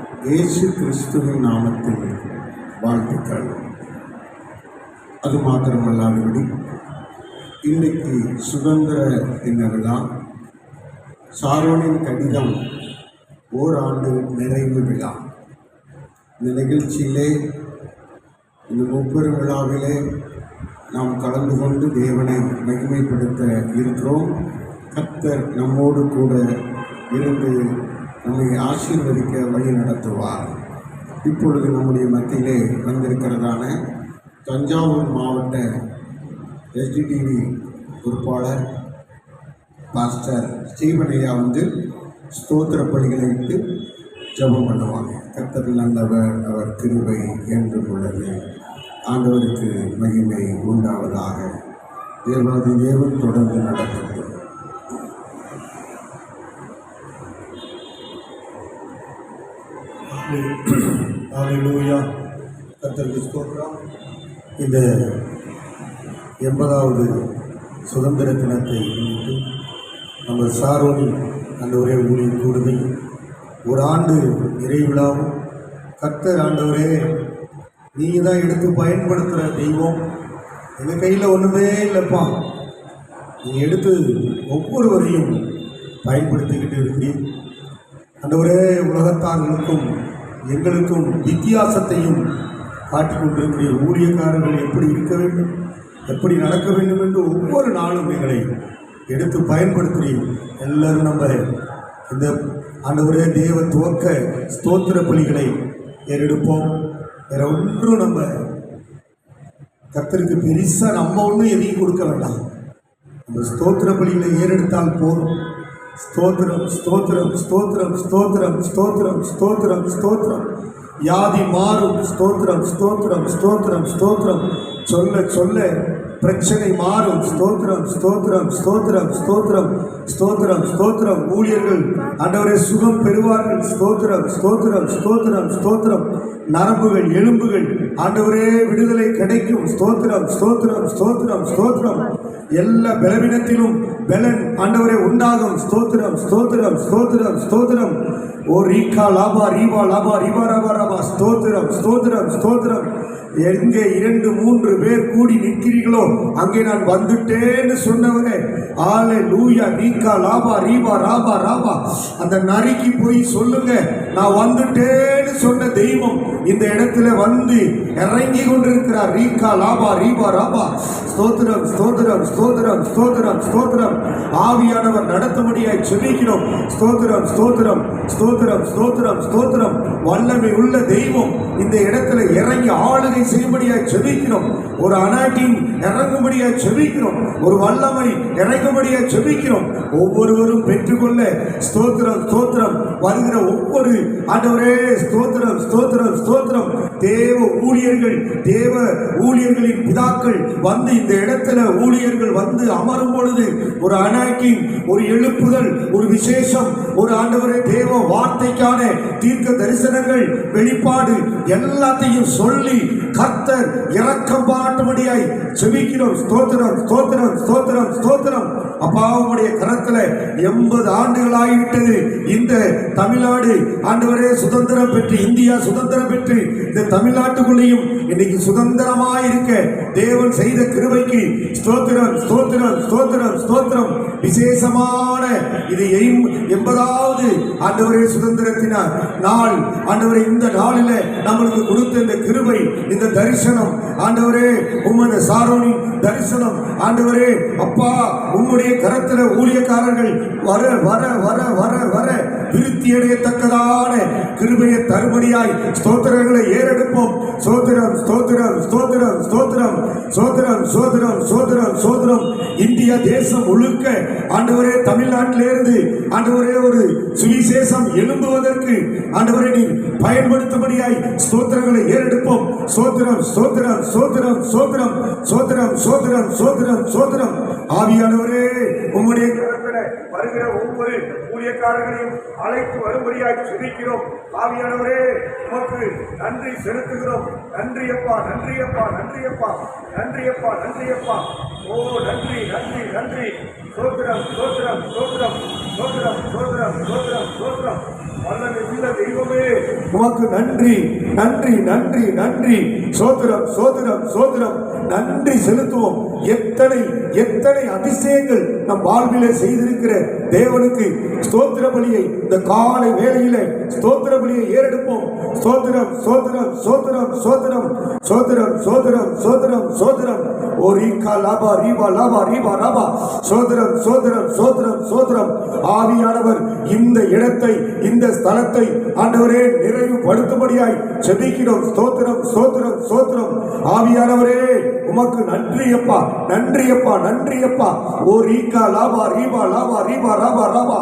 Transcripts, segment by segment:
இயேசு கிறிஸ்துவின் நாமத்தில் வாழ்த்துக்கள். அது மாத்திரமல்லாதபடி இன்றைக்கு சுதந்திர தின விழா, சாரோனின் கடிதம் ஓராண்டு நிறைவு விழா. இந்த நிகழ்ச்சியிலே, இந்த முப்பெரும் விழாவிலே நாம் கலந்து கொண்டு தேவனை மகிமைப்படுத்த இருக்கிறோம். கர்த்தர் நம்மோடு கூட இருந்து நம்மை ஆசீர்வதிக்க வழி நடத்துவார். இப்பொழுது நம்முடைய மத்தியிலே வந்திருக்கிறதான தஞ்சாவூர் மாவட்ட SDTV பொறுப்பாளர் பாஸ்டர் ஸ்டீவனையா ஸ்தோத்திர பலிகளை விட்டு ஜெபம் பண்ணுவாங்க. கர்த்தர் நல்லவர், அவர் கிருபை என்றும் உள்ளது. ஆண்டவருக்கு மகிமை உண்டாவதாக. தேவாதி தேவன் தொடர்ந்து நடக்கட்டும். ஹல்லேலூயா. கர்த்தருக்கு ஸ்தோத்திரம். இந்த 80வது சுதந்திர தினத்தை முன்னிட்டு நம்ம சாரோனில் அந்த ஒரே ஊழியர் கூடுதல் ஒரு ஆண்டு நிறைவிழாவும், கர்த்தர் ஆண்டவரே நீங்கள் தான் எடுத்து பயன்படுத்துகிற தெய்வம், எங்கள் கையில் ஒன்றுமே இல்லைப்பா, நீங்கள் எடுத்து ஒவ்வொருவரையும் பயன்படுத்திக்கிட்டு இருக்கிறீர் ஆண்டவரே. உலகத்தார்களுக்கும் எங்களுக்கும் வித்தியாசத்தையும் காட்டிக் கொண்டிருக்கிற ஊழியக்காரர்கள் எப்படி இருக்க வேண்டும், எப்படி நடக்க வேண்டும் என்று ஒவ்வொரு நாளும் எங்களை எடுத்து பயன்படுத்துகிறீர். எல்லாரும் நம்ம இந்த ஆண்டவரே தேவ துவக்க ஸ்தோத்திர பலிகளை ஏறெடுப்போம். வேற ஒன்றும் நம்ம கர்த்தருக்கு பெருசாக நம்ம ஒன்றும் எதையும் கொடுக்க வேண்டாம். நம்ம ஸ்தோத்திர பலிகளை ஏறெடுத்தால் போதும். ஸ்தோத்திரம் ஸ்தோத்திரம் ஸ்தோத்திரம் ஸ்தோத்திரம் ஸ்தோத்திரம் ஸ்தோத்திரம் ஸ்தோத்திரம். வியாதி மாறும். ஸ்தோத்திரம் ஸ்தோத்திரம் ஸ்தோத்திரம் ஸ்தோத்திரம். சொல்ல சொல்ல பிரச்சனை மாறும். ஸ்தோத்திரம் ஸ்தோத்திரம் ஸ்தோத்திரம் ஸ்தோத்திரம் ஸ்தோத்திரம் ஸ்தோத்திரம். ஊழியர்கள் ஆண்டவரே சுகம் பெறுவார்கள். ஸ்தோத்திரம் ஸ்தோத்திரம் ஸ்தோத்திரம் ஸ்தோத்திரம். நரம்புகள் எலும்புகள் ஆண்டவரே விடுதலை கிடைக்கும். ஸ்தோத்திரம் ஸ்தோத்திரம் ஸ்தோத்திரம் ஸ்தோத்திரம். எல்லா பலவீனத்திலும் பலன் ஆண்டவரே உண்டாகும். ஸ்தோத்திரம் ஸ்தோத்திரம் ஸ்தோத்திரம் ஸ்தோத்திரம். ஓ ரீகா லாபா ரீவா லாபா ரிவா ரபா ரபா. ஸ்தோத்திரம் ஸ்தோத்திரம் ஸ்தோத்திரம். எங்கே 2-3 பேர் கூடி நிற்கிறீர்களோ அங்கே நான் வந்துட்டேன்னு சொன்னவரே. ஹல்லேலூயா. ரீகா லாபா ரீவா ராபா ராபா. அந்த நரிக்கு போய் சொல்லுங்க, நான் வந்துட்டேன்னு சொன்ன தெய்வம் இந்த இடத்துல வந்து இறங்கி கொண்டிருக்கிறார். ரீகா லாபா ரீவா ராபா. ஸ்தோத்திரம் ஸ்தோத்திரம் ஸ்தோத்திரம் ஸ்தோத்திரம் ஸ்தோத்திரம். ஆவியானவர் நடத்தும்படியாய் செபிக்கிறோம். ஸ்தோத்திரம் ஸ்தோத்திரம் ஸ்தோத்திரம் ஸ்தோத்திரம் ஸ்தோத்திரம். வல்லமை உள்ள தெய்வம் இந்த இடத்துல இறங்கி ஆளுகை செய்யும்படியாய் செபிக்கிறோம். ஒரு அனாட்டின் இறங்கும்படியாய் செபிக்கிறோம். ஒரு வல்லமை இறங்கும்படியாய் செபிக்கிறோம். ஒவ்வொருவரும் பெற்றுக்கொள்ள ஸ்தோத்திரம் ஸ்தோத்திரம். வருகிற ஒவ்வொரு ஆண்டவரே ஸ்தோத்திரம் ஸ்தோத்திரம் ஸ்தோத்திரம். தேவ ஊழியர்கள், தேவ ஊழியர்களின் பிதாக்கள் வந்து இந்த இடத்துல ஊழியர்கள் வந்து அமரும் பொழுது ஒரு அனாக்கிங், ஒரு எழுப்புதல், ஒரு விசேஷம், ஒரு ஆண்டவரே தேவ வார்த்தைக்கான தீர்க்க தரிசனங்கள், வெளிப்பாடு எல்லாத்தையும் சொல்லி கர்த்தர் இரக்கம் பாட்டும்படியாய் செபிக்கிறோம். ஸ்தோத்திரம் ஸ்தோத்திரம் ஸ்தோத்திரம் ஸ்தோத்திரம். அப்பாவுடைய கரத்துல 80 ஆண்டுகளாகிவிட்டது. இந்த தமிழ்நாடு ஆண்டவரே சுதந்திரம் பெற்று, இந்தியா சுதந்திரம் பெற்று இந்த தமிழ்நாட்டுக்குள்ளேயும் இன்னைக்கு சுதந்திரமாயிருக்க தேவன் செய்த கிருபைக்கு ஸ்தோத்திரம் ஸ்தோத்திரம் ஸ்தோத்திரம் ஸ்தோத்திரம். விசேஷமான இது 80வது ஆண்டவரே சுதந்திரத்தினார் நாள். ஆண்டவரே இந்த நாளில் நம்மளுக்கு கொடுத்த இந்த கிருபை, இந்த தரிசனம் ஆண்டவரே, உம்முடைய சாரோனின் தரிசனம் ஆண்டவரே, அப்பா உம்முடைய கரத்துல ஊழியக்காரர்கள் வர வர வர வர வர விருத்தி அடையத்தக்கதான கிருபையை தருபடியாய் ஸ்தோத்திரங்களை ஏறெடுப்போம். ஸ்தோத்திரம் ஸ்தோத்திரம் ஸ்தோத்திரம் ஸ்தோத்திரம் ஸ்தோத்திரம் ஸ்தோத்திரம் ஸ்தோத்திரம் ஸ்தோத்திரம். இந்தியா தேசம் முழுக்க ஆண்டவரே தமிழ்நாட்டிலிருந்து ஆண்டவரே ஒரு சுவிசேஷம் எழும்புவதற்கு ஆண்டவரே நீ பயன்படுத்தும்படியாய் ஸ்தோத்திரங்களை ஏறெடுப்போம். ஸ்தோத்திரம் ஸ்தோத்திரம் ஸ்தோத்திரம் ஸ்தோத்திரம் ஸ்தோத்திரம் ஸ்தோத்திரம் ஸ்தோத்திரம் ஸ்தோத்திரம். ஆவியானவரே உம்முடைய வருகிற ஒவ்வொரு ஊழியக்காரர்களையும் அழைத்து வரும்படியாக செபிக்கிறோம். ஆவியானவரே உமக்கு நன்றி செலுத்துகிறோம். நன்றியப்பா நன்றியப்பா நன்றியப்பா நன்றியப்பா நன்றியப்பா. ஓ நன்றி நன்றி நன்றி. ஸ்தோத்திரம் ஸ்தோத்திரம் ஸ்தோத்திரம் ஸ்தோத்திரம் ஸ்தோத்திரம் ஸ்தோத்திரம் ஸ்தோத்திரம். வல்லமை உள்ள தெய்வமே உமக்கு நன்றி நன்றி நன்றி நன்றி. சோத்திரம் சோத்திரம் சோத்திரம். நன்றி செலுத்துவோம். எத்தனை எத்தனை அதிசயங்கள் நம் வாழ்விலே செய்திருக்கிற தேவனுக்கு ஸ்தோத்திர பலியை இந்த காலை வேளையில ஸ்தோத்திர பலியை ஏறெடுப்போம். சோத்திரம் சோத்திரம் சோத்திரம் சோத்திரம் சோத்திரம் சோத்திரம் சோத்திரம் சோத்திரம். ஓ ரீகா லாபா ரீபா லாபா ரீபா ராபா. சோத்திரம் சோத்திரம் சோத்திரம் சோத்திரம். ஆவியானவர் இந்த இடத்தை இந்த ஸ்தலத்தை ஆண்டவரே நிறைவுபடுத்தும்படியாய் செபிக்கிறோம். ஸ்தோத்திரம் ஸ்தோத்திரம் ஸ்தோத்திரம். ஆவியானவரே உமக்கு நன்றி அப்பா, நன்றி அப்பா, நன்றி அப்பா. ஓ ரீகா லாபா ரீபா லாபா ரீபா ராபா ராபா.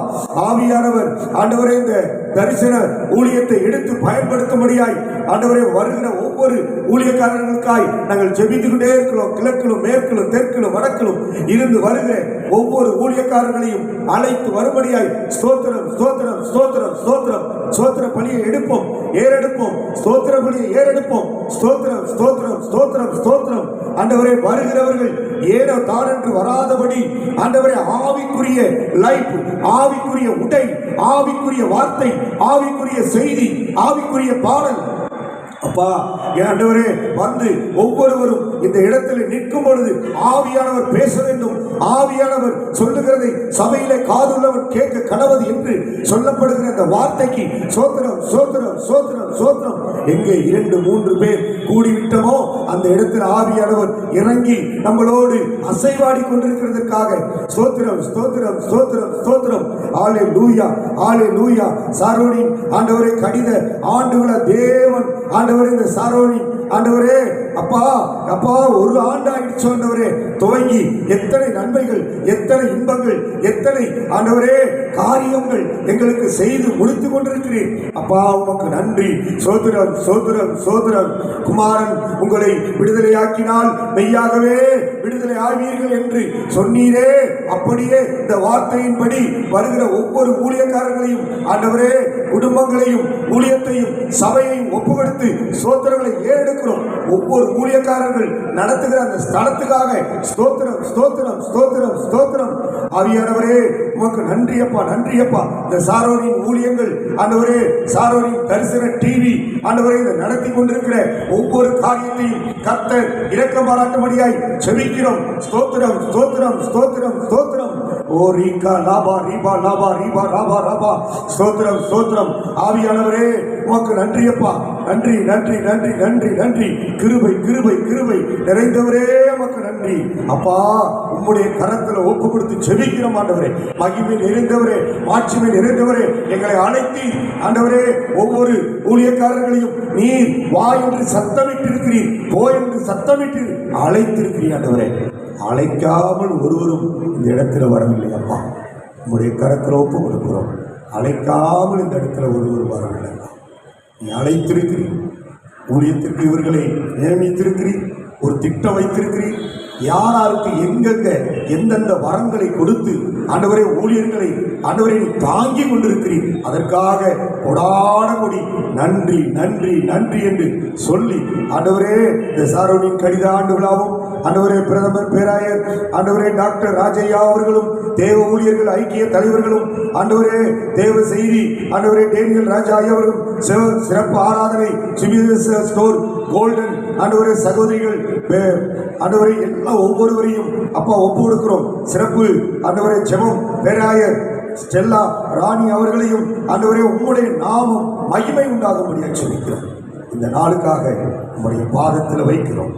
ஆவியானவர் ஆண்டவரே இந்த தரிசன ஊழியத்தை எடுத்து பயன்படுத்தும்படியாய் ஆண்டவரே வருகிற ஒவ்வொரு ஊழியக்காரர்களுக்காய் நாங்கள் ஜெபித்துக் கொண்டே இருக்கிறோம். கிழக்கிலும் மேற்கிலும் தெற்கிலும் வடக்கிலும் இருந்து வருகிற ஒவ்வொரு ஊழியக்காரர்களையும் அழைத்து வரும்படியாய் ஸ்தோத்திரம் ஸ்தோத்திரம் ஸ்தோத்திரம் ஸ்தோத்திரம். ஸ்தோத்திர பலியை எடுப்போம், ஏறெடுப்போம். ஸ்தோத்திர பலியை ஏறெடுப்போம். ஸ்தோத்திரம் ஸ்தோத்திரம் ஸ்தோத்திரம் ஸ்தோத்திரம். ஆண்டவரே வருகிறவர்கள் ஏனோ தான் என்று வராதபடி ஆண்டவரே ஆவிக்குரிய லைஃப், ஆவிக்குரிய உடை, ஆவிக்குரிய வார்த்தை, ஆவிக்குரிய செய்தி, ஆவிக்குரிய பாடல் அப்பா ஆண்டவரே வந்து ஒவ்வொருவரும் இந்த இடத்துல நிற்கும் பொழுது ஆவியானவர் பேச வேண்டும். ஆவியானவர் சொல்லுகிறதை சபையிலே காதுள்ளவன் கேட்க கடவது என்று சொல்லப்படுகிற அந்த வார்த்தைக்கு சோத்திரம் சோத்திரம் சோத்திரம் சோத்திரம். எங்கே 2-3 பேர் கூடிவிட்டமோ அந்த இடத்தில் ஆவியானவர் இறங்கி நம்மளோடு அசைவாடி கொண்டிருக்கிறதற்காக ஸ்தோத்திரம் ஸ்தோத்திரம் ஸ்தோத்திரம் ஸ்தோத்திரம். ஹல்லேலூயா ஹல்லேலூயா. சாரோனின் ஆண்டவரே கடித ஆண்டுகள தேவன் ஆண்டவரே இந்த சாரோனி ஆண்டவரே அப்பா அப்பா 1 ஆண்டு ஆயிடுச்சு ஆண்டவரே துவங்கி எத்தனை நன்மைகள், எத்தனை இன்பங்கள், எத்தனை ஆண்டவரே காரியங்கள் எங்களுக்கு செய்து முடித்து கொண்டிருக்கிறேன். அப்பா உமக்கு நன்றி. சோத்திரம் சோத்திரம் சோத்திரம். குமாரன் உங்களை விடுதலையாக்கினால் மெய்யாகவே விடுதலை ஆவீர்கள் என்று சொன்னீரே, அப்படியே இந்த வார்த்தையின்படி வருகிற ஒவ்வொரு ஊழியக்காரர்களையும் ஆண்டவரே குடும்பங்களையும் ஊழியத்தையும் சபையையும் ஒப்புக்கொடுத்து சோத்திரங்களை ஏறெடுக்கிறோம். ஒவ்வொரு ஊழியக்காரர்கள் நடத்துகிற அந்த ஸ்தலத்துக்காக ஸ்தோத்திரம் ஸ்தோத்திரம் ஸ்தோத்திரம் ஸ்தோத்திரம். ஆவியானவரே உமக்கு நன்றி அப்பா, நன்றி அப்பா. இந்த சாரோனின் ஊழியங்கள் ஆண்டவரே, சாரோனின் தரிசன டிவி ஆண்டவரே இதை நடத்தி கொண்டிருக்கிற ஒவ்வொரு காரியத்தையும் கர்த்தர் இரக்கம் பாராட்டும்படியாய் செபிக்கிறோம். ஸ்தோத்திரம் ஸ்தோத்திரம் ஸ்தோத்திரம் ஸ்தோத்திரம். ஓ ரீகா லாபா ரீபா லாபா ரீபா ராபா ராபா. ஸ்தோத்திரம் ஸ்தோத்திரம். ஆவியானவரே உமக்கு நன்றி அப்பா, நன்றி நன்றி நன்றி நன்றி நன்றி. கிருபை கிருபை கிருபை நிறைந்தவரே உமக்கு நன்றி அப்பா. உம்முடைய கரத்துல ஒப்பு கொடுத்து செபிக்கிறோம் ஆண்டவரே. மகிமை நிறைந்தவரே, மாட்சிமை நிறைந்தவரே, எங்களை அழைத்து ஆண்டவரே ஒவ்வொரு ஊழியக்காரர்களையும் நீர் வா என்று சத்தமிட்டிருக்கிறீர், போ என்று சத்தமிட்டு அழைத்திருக்கிறீர் ஆண்டவரே. அழைக்காமல் ஒருவரும் இந்த இடத்துல வரவில்லை அப்பா. உம்முடைய கரத்துல ஒப்பு கொடுக்கிறோம். அழைக்காமல் இந்த இடத்துல ஒருவர் வரவில்லை. நீ அழைத்திருக்கிறீர், ஊழியத்திற்கு இவர்களை நியமித்திருக்கிறீர், ஒரு திட்டம் வைத்திருக்கிறீர். யாராருக்கு எங்கெங்க எந்தெந்த வரங்களை கொடுத்து ஆண்டவரே ஊழியர்களை ஆண்டவரை நீ தாங்கி கொண்டிருக்கிறீர். அதற்காக கொடான கொடி நன்றி நன்றி நன்றி என்று சொல்லி ஆண்டவரே இந்த சாரோனின் கடித ஆண்டு விழாவும் ஆண்டவரே பிரதமர் பேராயர் ஆண்டவரே டாக்டர் ராஜையா அவர்களும் தேவ ஊழியர்கள் ஐக்கிய தலைவர்களும் ஆண்டவரே தேவ செய்தி ஆண்டவரே டேனியல் ராஜா அவர்களும் சிறப்பு ஆராதனை ஸ்டோர் கோல்டன் ஆண்டவரே சகோதரிகள் ஆண்டவரை எல்லாம் ஒவ்வொருவரையும் அப்பா ஒப்பு கொடுக்கிறோம். சிறப்பு ஆண்டவரே ஜெபம் பேராயர் ஸ்டெல்லா ராணி அவர்களையும் ஆண்டவரே உம்முடைய நாமம் மகிமை உண்டாகும்படியாக சொல்லிக்கிறோம். இந்த நாளுக்காக உம்முடைய பாதத்தில் வைக்கிறோம்.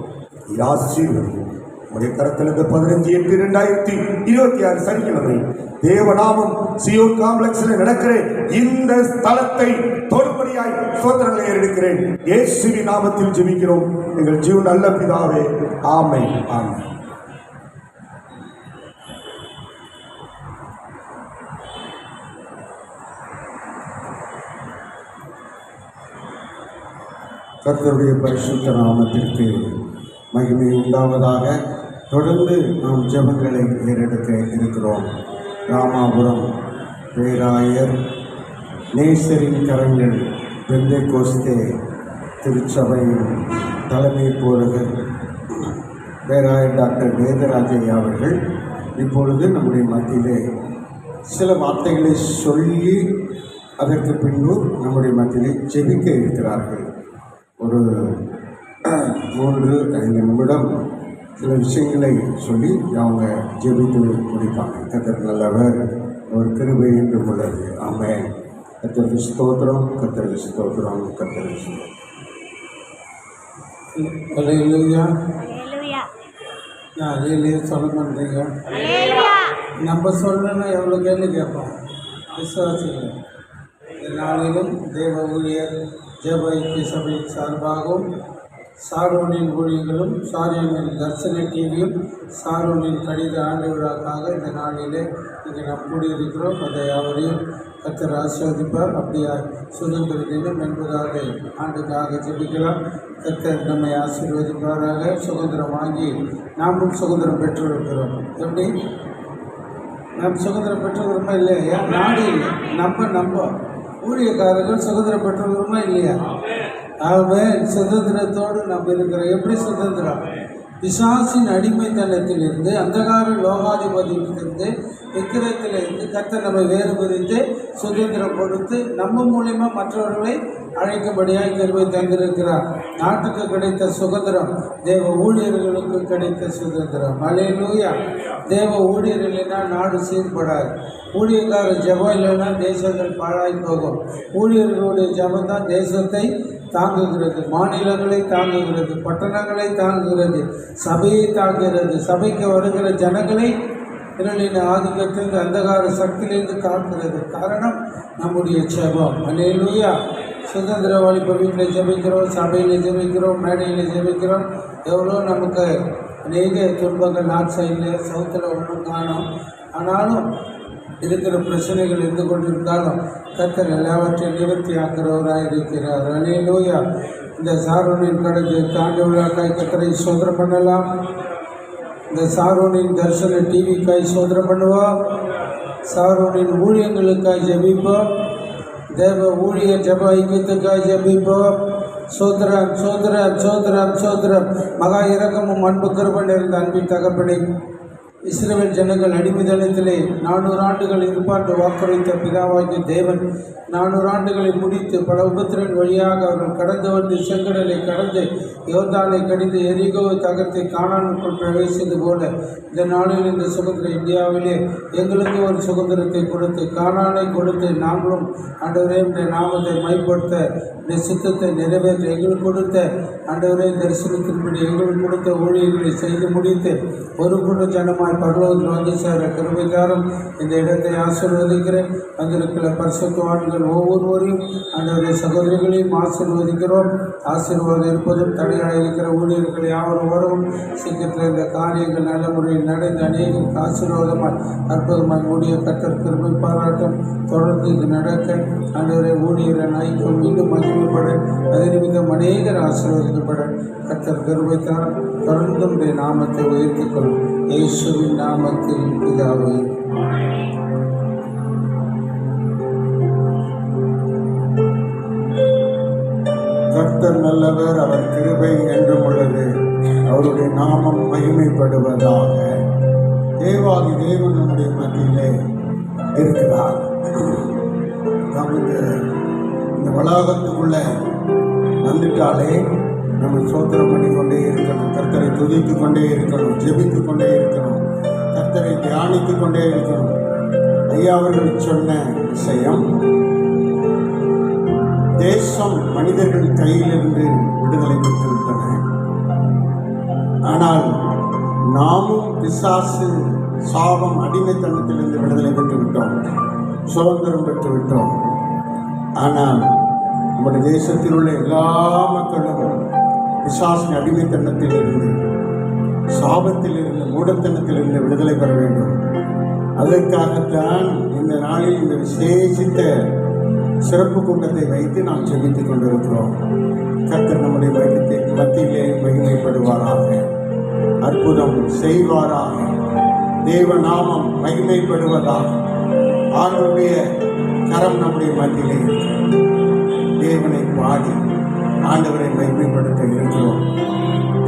ஆசீர்வதியும் உடைய கரத்தில் இந்த 15/8/2026 சனிக்கிழமை தேவநாமம் சியோன் காம்ப்ளெக்ஸில் நடக்கிற இந்த ஸ்தலத்தை தொடுபடியாய் சோத்திரங்களை ஏறெடுக்கிறேன். இயேசுவின் நாமத்தில் ஜெபிக்கிறோம் எங்கள் ஜீவன் நல்ல பிதாவே, ஆமென் ஆமென். கர்த்தருடைய பரிசுத்த நாமத்திற்கு மகிமை உண்டாவதாக. தொடர்ந்து நாம் ஜெபங்களை ஏறெடுக்க இருக்கிறோம். ராமாபுரம் பேராயர் நேசரின் கரங்கள் பெந்தேகோஸ்தே திருச்சபையின் தலைமை போதகர் பேராயர் டாக்டர் வேதராஜையா அவர்கள் இப்பொழுது நம்முடைய மத்தியிலே சில வார்த்தைகளை சொல்லி அதற்கு பின்பு நம்முடைய மத்தியிலே ஜெபிக்க இருக்கிறார்கள். ஒரு 3-5 நிமிடம் சில விஷயங்களை சொல்லி அவங்க ஜெபித்து முடிப்பாங்க. கர்த்தர் நல்லவர், ஒரு கிருபை என்று உள்ளது. ஆமென். கர்த்தருக்கு ஸ்தோத்திரம், கர்த்தருக்கு ஸ்தோத்திரம், கர்த்தருக்கு ஸ்தோத்திரம். அல்லேலூயா. அல்லேலூயா சொல்ல மாட்டீங்க. நம்ம சொல்லணும்னா எவ்வளோ கேள்வி கேட்போம். விசுவாசிகள் இந்த நாளிலும் தேவ ஊழியர் ஜெப ஐக்கிய சபையின் சார்பாகவும் சாரோனின் ஊழியர்களும் சாரோனின் தரிசன டிவியும் சாரோனின் கடித ஆண்டு விழாக்காக இந்த நாளிலே இங்கே நாம் கூடியிருக்கிறோம். அதை அவரையும் கர்த்தர் ஆசீர்வதிப்பார். அப்படியா சுதந்திர தினம் என்பதாக ஆண்டுக்காக ஜெபிக்கலாம். கர்த்தர் நம்மை ஆசீர்வதிப்பாராக. சுதந்திரம் வாங்கி நாமும் சுதந்திரம் பெற்றிருக்கிறோம். எப்படி நம் சுதந்திரம் பெற்றுக்கிறோமா இல்லையா? நாடு இல்லை, நம்ம ஊழியக்காரர்கள் சுதந்திரம் பெற்றுக்கிறோமா இல்லையா? ஆகவே சுதந்திரத்தோடு நம்ம இருக்கிறோம். எப்படி சுதந்திரம்? பிசாசின் அடிமைத்தனத்திலிருந்து, அந்தகார லோகாதிபதியிலிருந்து, விக்கிரத்திலிருந்து கர்த்தர் நம்மை வேறுபடுத்தி சுதந்திரம் கொடுத்து நம்ம மூலிமா மற்றவர்களை அழைக்கும்படியாக கிருபை தந்திருக்கிறார். நாட்டுக்கு கிடைத்த சுதந்திரம் தேவ ஊழியர்களுக்கு கிடைத்த சுதந்திரம். அல்லேலூயா. தேவ ஊழியர் இல்லைன்னா நாடு சீர்படாது. ஊழியக்கார ஜெபம் இல்லைன்னா தேசங்கள் பாழாய் போகும். ஊழியர்களுடைய ஜெபம் தான் தேசத்தை தாங்குகிறது, மாநிலங்களை தாங்குகிறது, பட்டணங்களை தாங்குகிறது, சபையை தாங்குகிறது, சபைக்கு வருகிற ஜனங்களை இருளின் ஆதிக்கத்திலிருந்து அந்தகார சக்தியிலிருந்து காக்கிறது. காரணம் நம்முடைய ஜெபம். அல்லேலூயா. சுதந்திர வாலிப வீட்டில் ஜெபிக்கிறோம், சபையில் ஜெபிக்கிறோம், மேடையில் ஜெபிக்கிறோம். எவ்வளோ நமக்கு அநேக துன்பங்கள் நார்த் சைடில் சவுத்தில் ஒன்றும் காணும். ஆனாலும் இருக்கிற பிரச்சனைகள் இருந்து கொண்டிருந்தாலும் கர்த்தர் எல்லாவற்றையும் நிவர்த்தி ஆக்கிறவராக இருக்கிறார். அல்லேலூயா. இந்த சாரோனின் கடந்து தாண்டி விழாக்காய் கர்த்தரை சோதனை பண்ணலாம். இந்த சாரோனின் தரிசன டிவிக்காய் சோதனை பண்ணுவோம். சாரோனின் ஊழியங்களுக்காய் ஜெபிப்போம். தேவ ஊழிய ஜெப ஐக்கியத்துக்காய் ஜெபிப்போம். சோதரம் சோதரம் சோதரம் சோதரம். மகா இரக்கமும் அன்பு கிருபை நிறைந்த அன்பின் தகப்பனை, இஸ்ரவேல் ஜனங்கள் அடிமைத்தனத்திலே 400 ஆண்டுகள் இருப்பாண்டு வாக்குரைத்த பிதாவாகிய தேவன் 400 ஆண்டுகளை முடித்து பல உபத்திரன் வழியாக அவர்கள் கடந்து வந்து செங்கடலை கடந்து யோர்தானை கடிந்து எரிகோவை தகர்த்து கானானுக்குள் பிரவேசித்தது போல இந்த நாளில் இந்த சுதந்திர இந்தியாவிலே எங்களுக்கு ஒரு சுதந்திரத்தை கொடுத்து கானானை கொடுத்து நாங்களும் ஆண்டவரே இந்த நாமத்தை மைப்படுத்த இந்த சித்தத்தை நிறைவேற்ற எங்களுக்கு கொடுத்த ஆண்டவரே தரிசனத்தின்படி எங்களுக்கு கொடுத்த ஊழியர்களை செய்து முடித்து ஒரு கூட்ட ஜனமாய் பரலோகத்தில் வந்து சேர கிருபைக்காரம் இந்த இடத்தை ஆசீர்வதிக்கிறேன். வந்திருக்கிற பரிசுத்தவான்கள் ஒவ்வொருவரையும் ஆண்டவரே சகோதரிகளையும் ஆசீர்வதிக்கிறோம். ஆசீர்வாதம் இருப்பதும் தடையாக இருக்கிற ஊழியர்கள் யாவரும் வரவும் சீக்கிரத்தில் இந்த காரியங்கள் நல்ல முறையில் நடந்து அநேகம் ஆசீர்வாதமாய் அற்புதமாய் ஊழிய கர்த்தர் கிருபை பாராட்டும். தொடர்ந்து இது நடக்க ஆண்டவரே ஊழியரை ஐக்கியம் மீண்டும் மகிமைப்பட அதே நிமித்தம் அநேகர் ஆசீர்வதிக்கப்பட கர்த்தர் கிருபை தாரம். தொடர்ந்தும் நாமத்தை உயர்த்திக் கொள்ளும். இயேசுவின் நாமத்தில் பிதாவே. கர்த்தர் நல்லவர், அவர் கிருபை என்றும் உள்ளது. அவருடைய நாமம் மகிமைப்படுவதாக. தேவாதி தேவன் நம்முடைய மத்தியிலே இருக்கிறார். நமக்கு இந்த வளாகத்துக்குள்ள வந்துட்டாலே நம்ம சோத்திரம் பண்ணி கொண்டே இருக்கணும். கர்த்தரை துதித்து கொண்டே இருக்கணும், ஜெபித்து கொண்டே இருக்கணும், கர்த்தரை தியானித்து கொண்டே இருக்கணும். ஐயா அவர்கள் சொன்ன விஷயம், தேசம் மனிதர்கள் கையிலிருந்து விடுதலை பெற்றுவிட்டன. ஆனால் நாமும் பிசாசு சாபம் அடிமைத்தனத்திலிருந்து விடுதலை பெற்றுவிட்டோம், சுதந்திரம் பெற்றுவிட்டோம். ஆனால் நம்முடைய தேசத்தில் உள்ள எல்லா மக்களும் பிசாசின் அடிமைத்தனத்திலிருந்து, சாபத்திலிருந்து, மூடத்தனத்திலிருந்து விடுதலை பெற வேண்டும். அதற்காகத்தான் இந்த நாளில் இந்த விசேஷித்த சிறப்பு கூட்டத்தை வைத்து நாம் ஜெபித்துக் கொண்டிருக்கிறோம். கர்த்தர் நம்முடைய மத்தியிலே மகிமைப்படுவாராக, அற்புதம் செய்வாராக, தேவ நாமம் மகிமைப்படுவதாக. ஆண்டவருடைய கரம் நம்முடைய மத்தியிலே தேவனை பாடி ஆண்டவரை மகிமைப்படுத்த இருக்கிறோம்.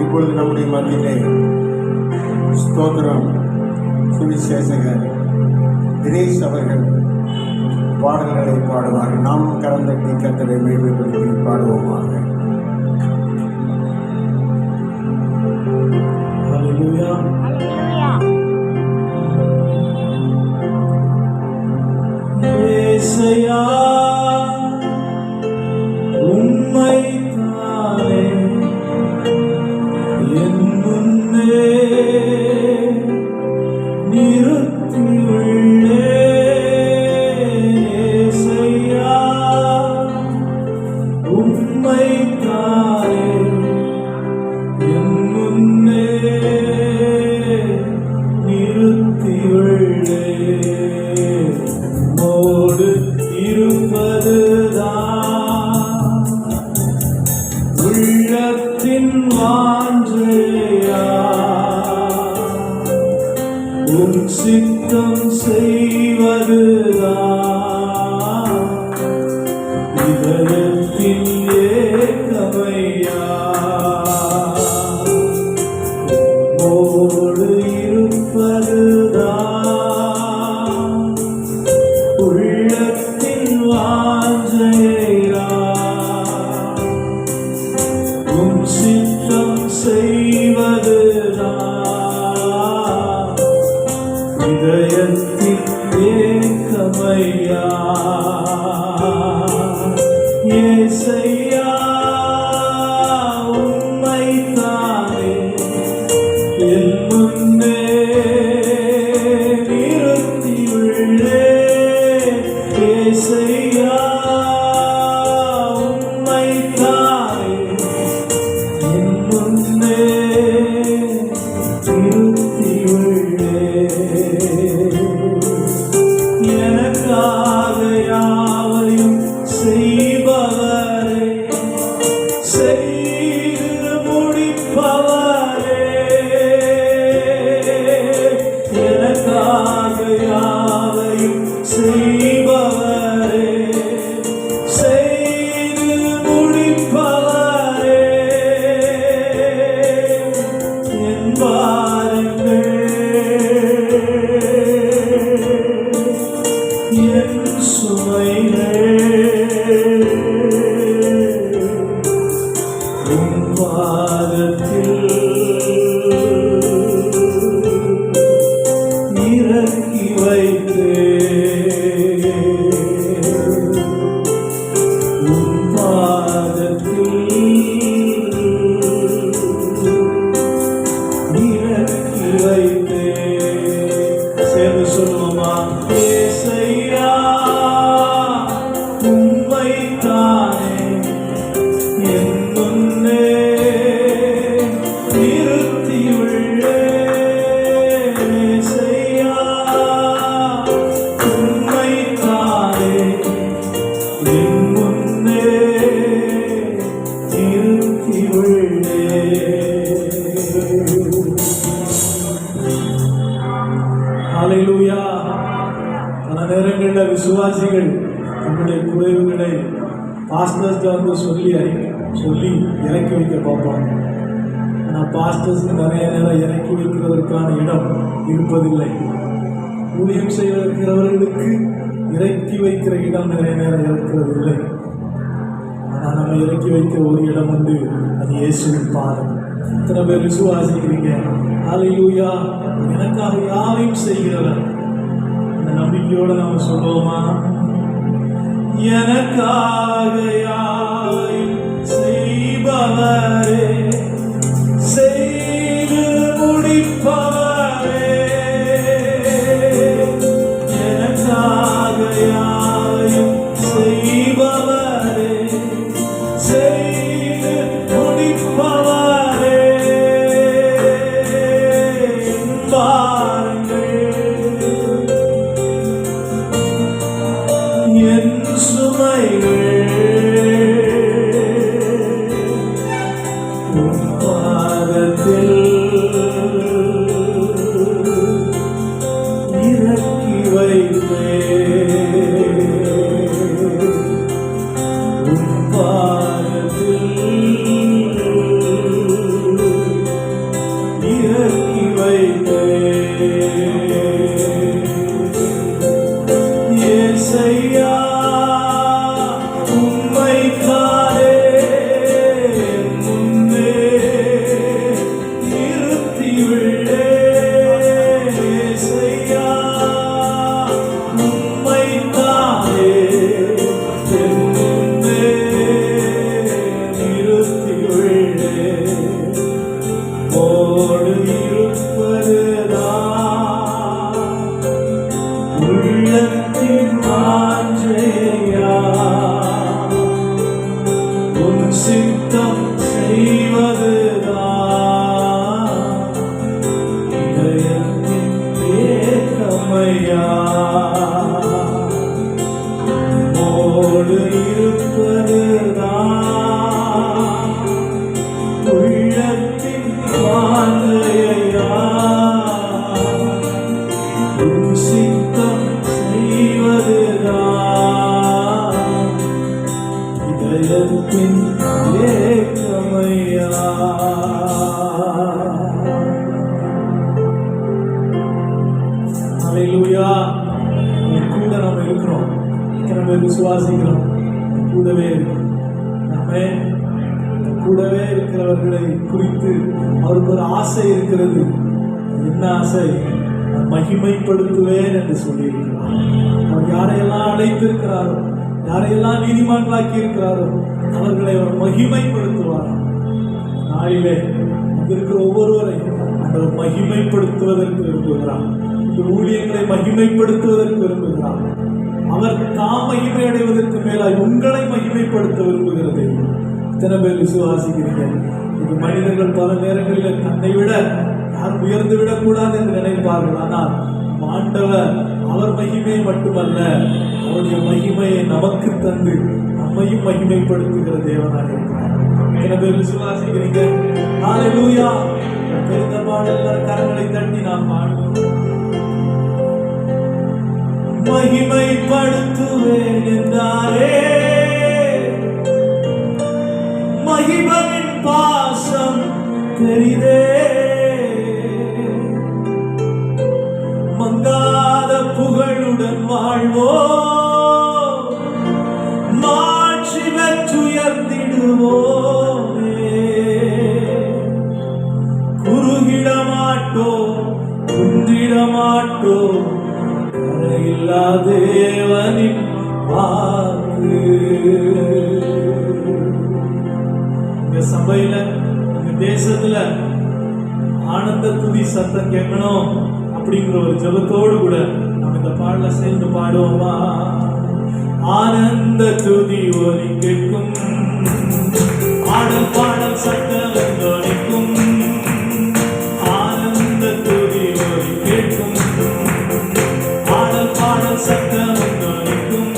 இப்பொழுது நம்முடைய மத்தியிலே ஸ்தோத்திரம் சுவிசேஷகர் தினேஷ் அவர்கள் பாடல்களை பாடுவார். நாம் கரந்தட்டி கர்த்தரை மேன்மைப்படுத்தி பாடுவோமாக. ஹல்லேலூயா. இயேசையா உம்மைத்தானே என் முன்னே நிறுத்தியுள்ளேன். இயேசையா உம்மைத்தானே என் முன்னே நிறுத்தியுள்ளேன். உம்மோடு இருப்பதுதான் உள்ளத்தின் வாஞ்சையா, உம் சித்தம் செய்வதுதான் இதயத்தின் ஏக்கமையா. உம்மோடு இருப்பதுதான் உள்ளத்தின் வாஞ்சையா, உம் சித்தம் செய்வதுதான் இதயத்தின் ஏக்கமையா. இயேசையா உம்மைத்தானே என் முன்னே நிறுத்தியுள்ளேன். இயேசையா உம்மைத்தானே என் முன்னே நிறுத்தியுள்ளேன். எனக்காக யாவையும் செய்பவரே, செய்து முடிப்பவரே, எனக்காக யாவையும் செய்பவரே, செய்து முடிப்பவரே, என் பாரங்கள் என் சுமைகள் உம் பாதத்தில் இறக்கி வைத்தேன். உம் பாதத்தில் இறக்கி வைத்தேன். சேர்ந்து சொல்லுவோமா? இயேசையா உம்மைத்தானே என் முன்னே நிறுத்தியுள்ளேன். இயேசையா உம்மைத்தானே என் முன்னே நிறுத்தியுள்ளேன். ஹல்லேலூயா. பல நேரங்களில் விசுவாசிகள் தங்களுடைய குறைவுகளை பாஸ்டர்ஸ்க்கு வந்து சொல்லி இறக்கி வைக்க பார்ப்பாங்க. ஆனால் பாஸ்டர்ஸ்க்கு நிறைய நேரம் இறக்கி வைக்கிறதற்கான இடம் இருப்பதில்லை. ஊழியம் செய்வதற்கிறவர்களுக்கு இறக்கி வைக்கிற இடம் நிறைய நேரம் இருக்கிறதில்லை. ஆனால் நம்ம இறக்கி வைக்கிற ஒரு இடம் உண்டு, அது இயேசுவின் பாதம். இத்தனை பேர் விசுவாசிக்கிறீங்க. ஹல்லேலூயா. எனக்காக யாவையும் செய்கிறவர். இந்த நம்பிக்கையோடு நம்ம சொல்லுவோமா? எனக்காக யாவையும் செய்பவரே, செய்து முடிப்பவரே, எனக்காக யாவையும் செய்பவரே, செய்து முடிப்பவரே, என் சுமைகள் ஏக்கமையா. அல்லேலூயா. கூட நம்ம இருக்கிறோம், நம்ம விசுவாசிக்கிறோம், கூடவே இருக்கிறோம். கூடவே இருக்கிறவர்களை குறித்து அவருக்கு ஒரு ஆசை இருக்கிறது. என்ன ஆசை? மகிமைப்படுத்துவேன் என்று சொல்லியிருக்கிறார். அவர் யாரையெல்லாம் அழைத்திருக்கிறாரோ, யாரையெல்லாம் நீதிமான்களாக்கி இருக்கிறாரோ அவர்களை அவர் மகிமைப்படுத்துவார். நாளிலே இருக்கிற ஒவ்வொருவரையும் அவர் மகிமைப்படுத்துவதற்கு விரும்புகிறார். இந்த ஊழியங்களை மகிமைப்படுத்துவதற்கு விரும்புகிறார். அவர் தாம் மகிமை அடைவதற்கு மேலாய் உங்களை மகிமைப்படுத்த விரும்புகிறது. இத்தனை பேர் விசுவாசிக்கிறீங்க? இது மனிதர்கள் பல நேரங்களில் தன்னை விட யாரும் உயர்ந்து விடக்கூடாது என்று நினைப்பார்கள். ஆனால் ஆண்டவர் அவர் மகிமையை மட்டுமல்ல, அவருடைய மகிமையை நமக்கு தந்து நம்மையும் மகிமைப்படுத்துகிற தேவனாக இருக்கிறார். இத்தனை பேர் விசுவாசிக்கிறீங்க? ஹல்லேலூயா. தெரிந்த பாடல்கள் கரங்களை தட்டி நாம் பாடுவோம். மகிமைப்படுத்துவேன் என்றாரே, மகிமையின் பாசம் தெரிதே, மங்காத புகழுடன் வாழ்வோ, மாற்றி வெற்றுயர்ந்திடுவோமே, குறுகிட மாட்டோம், குன்றிட மாட்டோம், இல்லா தேவனின் வாக்கு. இந்த சபையில, இந்த தேசத்துல ஆனந்த துதி சத்தம் கேட்கணும் அப்படிங்கிற ஒரு ஜெபத்தோடு கூட நம்ம இந்த பாடல சேர்ந்து பாடுவோமா? ஆனந்த துதி ஒலி கேட்கும், ஆடல் பாடல் சத்தம் தொனிக்கும், ஆனந்த துதி ஒலி கேட்கும், ஆடல் பாடல் சத்தம் தொனிக்கும்,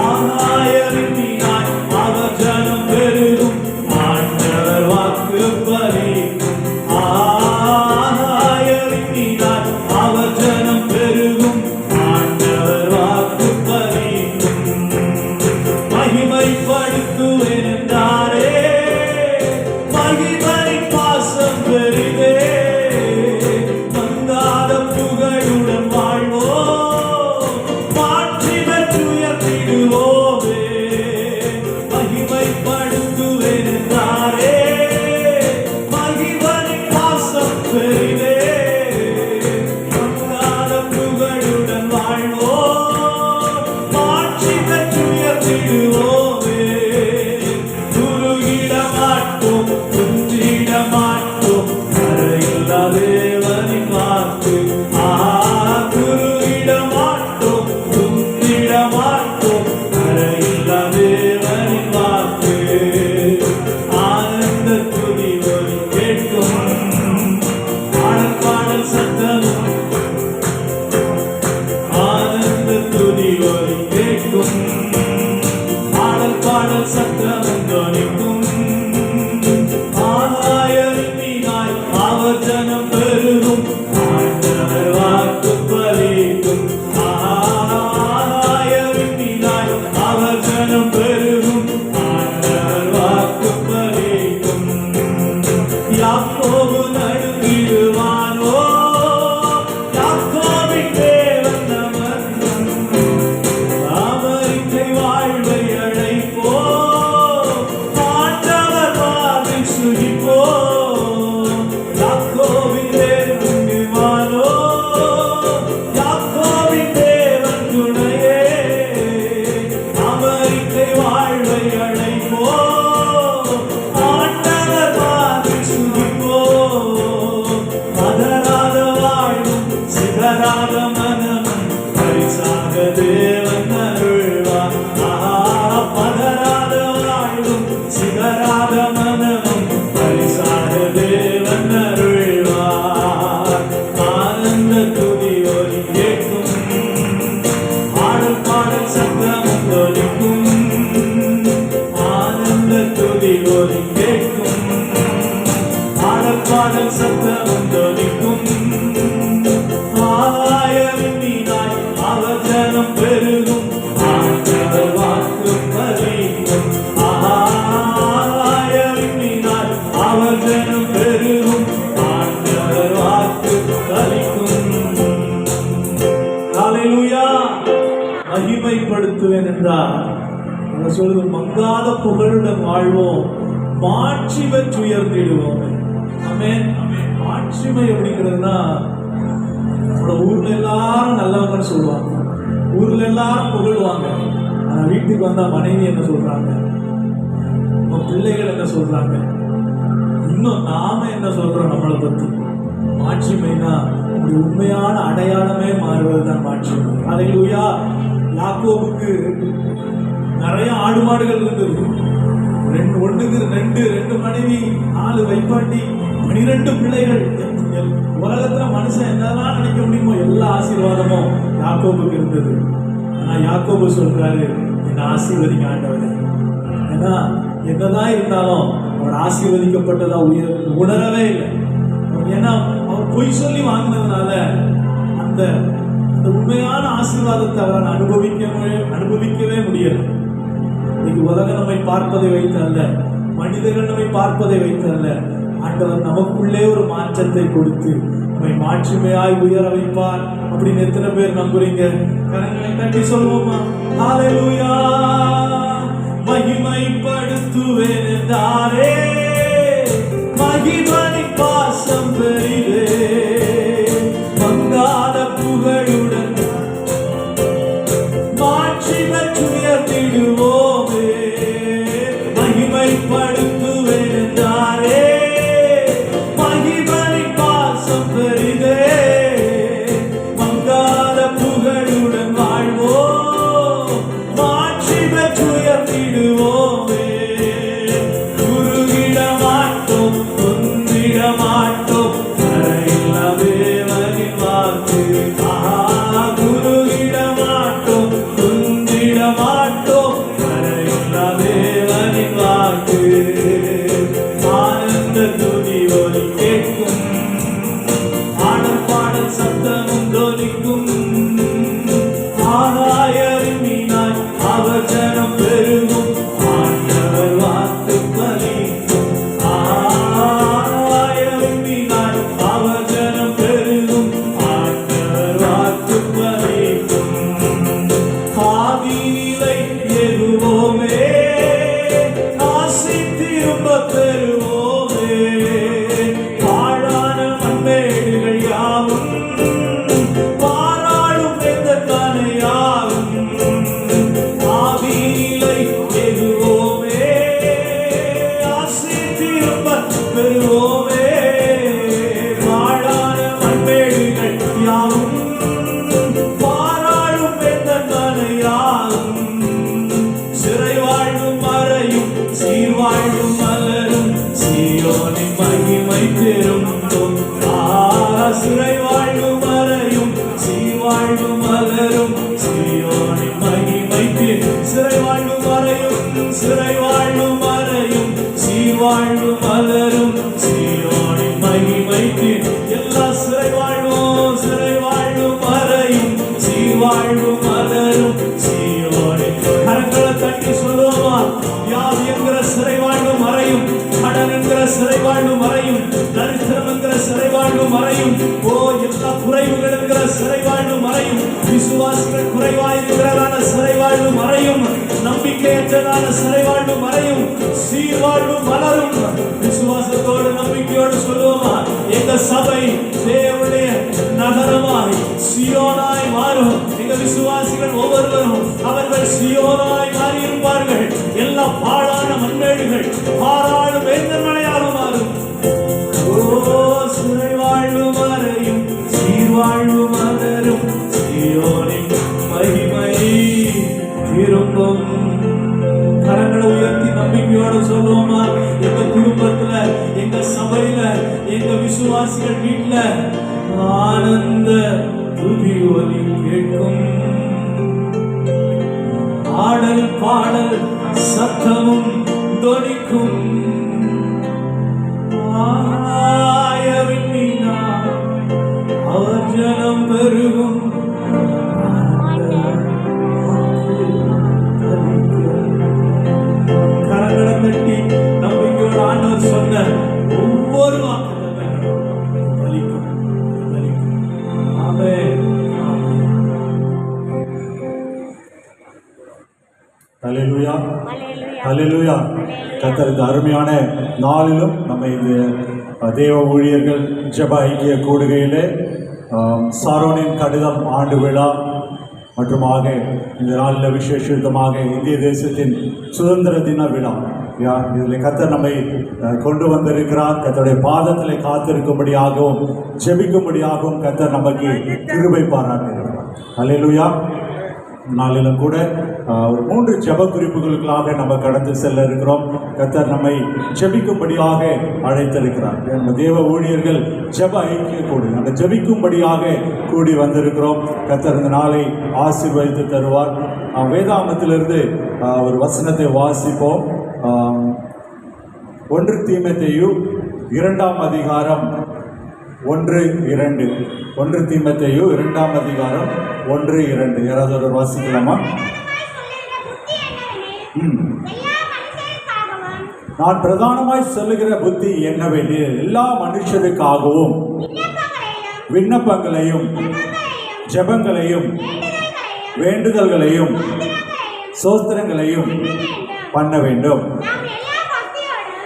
ஆகாயத்தினாய் அவர் ஜனம் பெருகும், ஆண்டவர் வாக்கு பலிக்கும், ஆகாயத்தினாய் அவர் ஜனம் பெருகும், ஆண்டவர் வாக்கு பலிக்கும். மகிமைப்படுத்துவேன் என்றாரே, மகிமை பாசம் பெரிதே, மங்காத புகழுடன் வாழ்வோ, மாற்றி வெற்றுயர்த்திடுவோமே. மகிமைப்படுத்துவேன் என்றாரே, மகிமை பாசம் பெரிதே, மங்காத புகழுடன் வாழ்வோ, மாற்றி வெற்றுயர்த்திடுவோமே. குறுகிட மாட்டோம், குன்றிட மாட்டோம், கரையில்லா தேவனின் வாக்கு. குறுகிட மாட்டோம், குன்றிட மாட்டோம், கரையில்லா தேவனின் வாக்கு. ஆனந்த துதி ஒலி கேட்கும், ஆடல் பாடல் சத்தம், ஆனந்த துதி ஒலி கேட்கும், ஆடல் பாடல் சத்தம் தொனிக்கும், ஆகாயத்தினாய் அவர் ஜனம் பெருகும், ஆண்டவர் வாக்கு பலிக்கும், ஆகாயத்தினாய் அவர் ஜனம் பெருகும், ஆண்டவர் வாக்கு பலிக்கும். யாக்கோபு நடுங்கிடுவானோ, யாக்கோபின் தேவன் நமக்கும், அமெரிக்கை வாழ்வை அழைப்போ, ஆண்டவர் வாதில் சுகிப்போ. யாக்கோபின் தேவனுவானோ, யாக்கோபின் தேவன் துணையே, அமெரிக்கை வாழ்வை அழைப்போ, ஆண்டவர் வாதில் சுகிப்போ. பதறாத வாழ்வும் சிதறாத மனமும் பரிசாக தேவன் அருள்வார். பதறாத வாழ்வும் சிதறாத மனமும் பரிசாக தேவன் அருள்வார். ஆனந்த துதி ஒலி கேட்கும், ஆடல் பாடல் சத்தம் தொனிக்கும், ஆனந்த துதி ஒலி கேட்கும், ஆடல் பாடல் சத்தம் தொனிக்கும், ஆகாயத்தினாய் அவர் ஜனம் பெருகும், ஆண்டவர் வாக்கு பலிக்கும், படுத்துவேன் என்றால் நம்ம சொல்லுது மங்காத புகழுடன் வாழ்வோம், மாட்சிமை உயர்ந்திடுவோம். ஆமென். மாட்சிமை அப்படிங்கிறதுனா நம்மளோட ஊர்ல எல்லாரும் நல்லவங்கன்னு சொல்லுவாங்க, ஊர்ல எல்லாரும் புகழ்வாங்க. ஆனா வீட்டுக்கு வந்தா மனைவி என்ன சொல்றாங்க, நம்ம பிள்ளைகள் என்ன சொல்றாங்க, இன்னும் நாம என்ன சொல்றோம் நம்மளை பத்தி. மாட்சிமைனா அப்படி உண்மையான அடையாளமே மாறுவதுதான் மாட்சிமை. அல்லேலூயா. யாக்கோபுக்கு நிறைய ஆடு மாடுகள் இருந்தது. ஒண்ணுக்கு ரெண்டு மனைவி, 4 வைப்பாட்டி, 12 பிள்ளைகள். உலகத்துல மனுஷன் என்னதான் நினைக்க முடியுமோ எல்லா ஆசீர்வாதமும் யாக்கோபுக்கு இருந்தது. ஆனா யாக்கோபு சொல்றாரு, என்ன ஆசீர்வதிக்க ஆண்டவரே. ஏன்னா என்னதான் இருந்தாலும் அவர் ஆசீர்வதிக்கப்பட்டதா உணரவே இல்லை. ஏன்னா அவர் பொய் சொல்லி வாங்கினதுனால அந்த உண்மையான ஆசீர்வாதத்தை அவரால் அனுபவிக்கவே முடியல. இன்னைக்கு உலகம் நம்மை பார்ப்பதை வைத்தல்ல, மனிதர்கள் நம்மை பார்ப்பதை வைத்தல்ல, ஆண்டவர் நமக்குள்ளே ஒரு மாற்றத்தை கொடுத்து நம்மை மாட்சிமையாய் உயர வைப்பார் அப்படின்னு எத்தனை பேர் நம்புறீங்க? கரங்களை தட்டி சொல்லுவோமா? ஹல்லேலூயா. மகிமைப்படுத்துவேன் என்றாரே, மகிமை பாசம் பெரிதே, மங்காத புகழுடன் மாட்சிமை உயர்த்திடுவோமே. மகிமைப்படுத்துவேன் என்றாரே, மகிமை பாசம் பெரிதே, மங்காத புகழுடன் வாழ்வோம், மாட்சிமை உயர்த்திடுவோமே. குறுகிட மாட்டோம், குந்திட மாட்டோம், கரையில்லா தேவனின் வாக்கு. குறுகிட மாட்டோம், குந்திட மாட்டோம், கரையில்லா தேவனின் வாக்கு. ஆனந்த துதி ஒலி கேட்கும், ஆடல் பாடல் சத்தமும் தொனிக்கும். ஆகாயரின் மீனாய் அவர் ஜனம் பெருகும், ஆண்டவர் வாக்கு பலிக்கும். ஆகாயரின் மீனாய் அவர் ஜனம் பெருகும், ஆண்டவர் வாக்கு பலிக்கும். ஆதியிலை எதுவோமே, ஆசி திரும்ப பெறுவோமே. பாழான மண்மேடுகள் யாவும் பாராளும் எந்த கனையாகும். ஆதியிலை எதுவோமே, ஆசி திரும்ப பெறுவோமே. பாழான மண்மேடுகள் யாவும் பாராளும் எந்த கனையாகும். சிறை வாழ்வும் மறையும், சீர் வாழ்வும் மலரும், சீயோனின் மகிமை திரும்பும். சிறை வாழ்வும் மறையும், சீர் வாழ்வும் மலரும், சீயோனின் மகிமை சிறை வாழ்வும் மறையும், சிறை வாழ்வும் மறையும், சீர் வாழ்வும் மலரும், சீயோனின் மகிமை. எல்லா சிறை வாழ்வும் மறையும், சீர் வாழ்வும் மலரும், சீயோனின். கரங்களை தட்டி சொல்லுவோமா? யார் என்கிற சிறை வாழ்வும் மறையும், கடன் என்கிற சிறை வாழ்வும் மறையும், தரித்திரம் என்கிற சிறை வாழ்வும் மறையும். ஓ, எல்லா குறைவுகள் என்கிற சிறை வாழ்வும் மறையும். விசுவாசிகள் குறைவாயிருக்கிறதான சிறை வாழ்வும் மறையும், நம்பிக்கையற்றதான சிறை வாழ்வும் மறையும், சீர் வாழ்வும் மலரும். விசுவாசத்தோடு நம்பிக்கையோடு சொல்லுவோமா? எங்க சபை தேவனுடைய நகரமாய் சியோனாய் மாறும். எங்க விசுவாசிகள் ஒவ்வொருவரும் அவர்கள் சியோனாய் மாறி இருப்பார்கள். எல்லா பாழான மண்மேடுகள் பாராளும் வேந்தமலையாக மாறும். ஓ, சிறை வாழ்வு மறையும், சீர் வாழ்வு மலரும், சீயோனின் மகிமை திரும்பும். கரங்களை உயர்த்தி நம்பிக்கையோடு சொல்லுவோமா? எங்க குடும்பத்துல, எங்க சபையில, எங்க விசுவாசிகள் வீட்டுல ஆனந்த துதி ஒலி கேட்கும். ஆடல் பாடல் சத்தமும் தொனிக்கும். ஆயவின் மீனாய் அவர் ஜனம் பெருகும், கரங்களை தட்டி நம்பிக்கையோடு ஆண்டவர் சொன்ன ஒவ்வொரு வாக்குத்தத்தங்களும் பலிக்கும். ஆமென். அல்லேலூயா. கர்த்தர் இந்த அருமையான நாளிலும் நம்ம இந்த தேவ ஊழியர்கள் ஜெப ஐக்கிய கூடுகையிலே சாரோனின் கடிதம் ஆண்டு விழா மற்றுமாக இந்த நாளில் விசேஷமாக இந்திய தேசத்தின் சுதந்திர தின விழா இதில் கர்த்தர் நம்மை கொண்டு வந்திருக்கிறார். கர்த்தருடைய பாதத்தில் காத்திருக்கும்படியாகவும் ஜெபிக்கும்படியாகவும் கர்த்தர் நமக்கு கிருபை பாராட்டியிருக்கிறார். அல்லேலூயா. நாளிலும் கூட ஒரு 3 ஜெப குறிப்புகளுக்காக நம்ம கடந்து செல்ல இருக்கிறோம். கர்த்தர் நம்மை ஜெபிக்கும்படியாக அழைத்திருக்கிறார். நம்ம தேவ ஊழியர்கள் ஜெப ஐக்கிய கூடி நம்ம ஜெபிக்கும்படியாக கூடி வந்திருக்கிறோம். கர்த்தர் இந்த நாளை ஆசீர்வதித்து தருவார். வேதாகமத்திலிருந்து ஒரு வசனத்தை வாசிப்போம். 1 தீமோத்தேயு 2ஆம் அதிகாரம் 1-2. 1 தீமோத்தேயு 2ஆம் அதிகாரம் 1-2. யாராவது ஒரு வாசிக்கலாமா? நான் பிரதானமாய் சொல்லுகிற புத்தி என்னவெனில் எல்லா மனுஷருக்காகவும் விண்ணப்பங்களையும் ஜெபங்களையும் வேண்டுதல்களையும் ஸ்தோத்திரங்களையும் பண்ண வேண்டும்.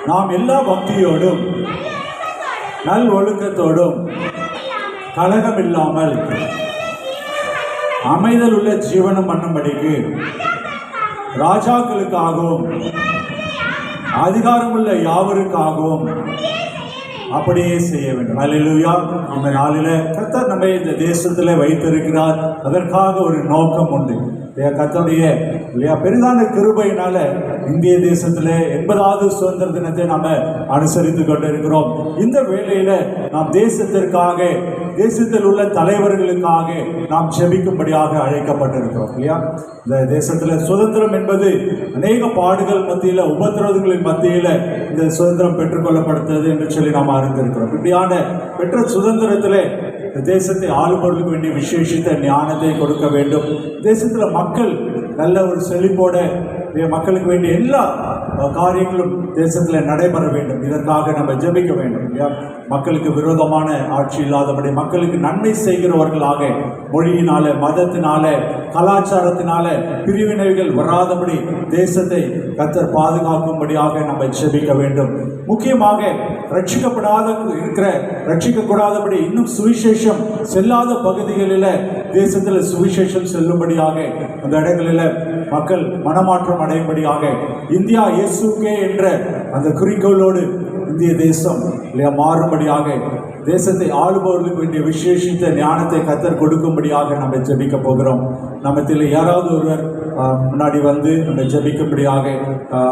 நாம் எல்லா பக்தியோடும் நல் ஒழுக்கத்தோடும் கலகமில்லாமல் அமைதல் உள்ள ஜீவனம் பண்ணும்படிக்கு ராஜாக்களுக்காகவும் அதிகாரமுள்ள யாவருக்காகவும் அப்படியே செய்ய வேண்டும். அல்லேலூயா. இந்த நாளில் கர்த்தர் நம்மை இந்த தேசத்தில் வைத்திருக்கிறார். அதற்காக ஒரு நோக்கம் உண்டு. கர்த்தருடைய பெரிதான கிருபையினால இந்திய தேசத்தில் 80வது சுதந்திர தினத்தை நாம் அனுசரித்து கொண்டிருக்கிறோம். இந்த வேளையில் நாம் தேசத்திற்காக தேசத்தில் உள்ள தலைவர்களுக்காக நாம் ஜெபிக்கும்படியாக அழைக்கப்பட்டிருக்கிறோம் இல்லையா? இந்த தேசத்தில் சுதந்திரம் என்பது அநேக பாடுகள் மத்தியில் உபத்திரவங்களின் மத்தியில் இந்த சுதந்திரம் பெற்றுக்கொள்ளப்படுகிறது என்று சொல்லி நாம் அறிந்திருக்கிறோம். இப்படியான பெற்ற சுதந்திரத்தில் தேசத்தை ஆளுபவர்களுக்கு வேண்டிய விசேஷித்த ஞானத்தை கொடுக்க வேண்டும். தேசத்தில் மக்கள் நல்ல ஒரு செழிப்போட மக்களுக்கு வேண்டிய எல்லா காரியங்களும் தேசத்தில் நடைபெற வேண்டும். இதற்காக நம்ம ஜெபிக்க வேண்டும். மக்களுக்கு விரோதமான ஆட்சி இல்லாதபடி மக்களுக்கு நன்மை செய்கிறவர்களாக மொழியினால மதத்தினால கலாச்சாரத்தினால பிரிவினைகள் வராதபடி தேசத்தை கர்த்தர் பாதுகாக்கும்படியாக நம்ம ஜெபிக்க வேண்டும். முக்கியமாக ரட்சிக்கக்கூடாதபடி இன்னும் சுவிசேஷம் செல்லாத பகுதிகளில் தேசத்தில் சுவிசேஷம் செல்லும்படியாக அந்த இடங்களில் மக்கள் மனமாற்றம் அடையும்படியாக இந்தியா இயேசுக்கே என்ற அந்த குறிக்கோளோடு இந்திய தேசம் மாறும்படியாக தேசத்தை ஆளுபவர்களுக்கு வேண்டிய விசேஷித்த ஞானத்தை கர்த்தர் கொடுக்கும்படியாக நம்ம ஜெபிக்க போகிறோம். நம்மத்தில் யாராவது ஒருவர் முன்னாடி வந்து நம்ம ஜெபிக்கும்படியாக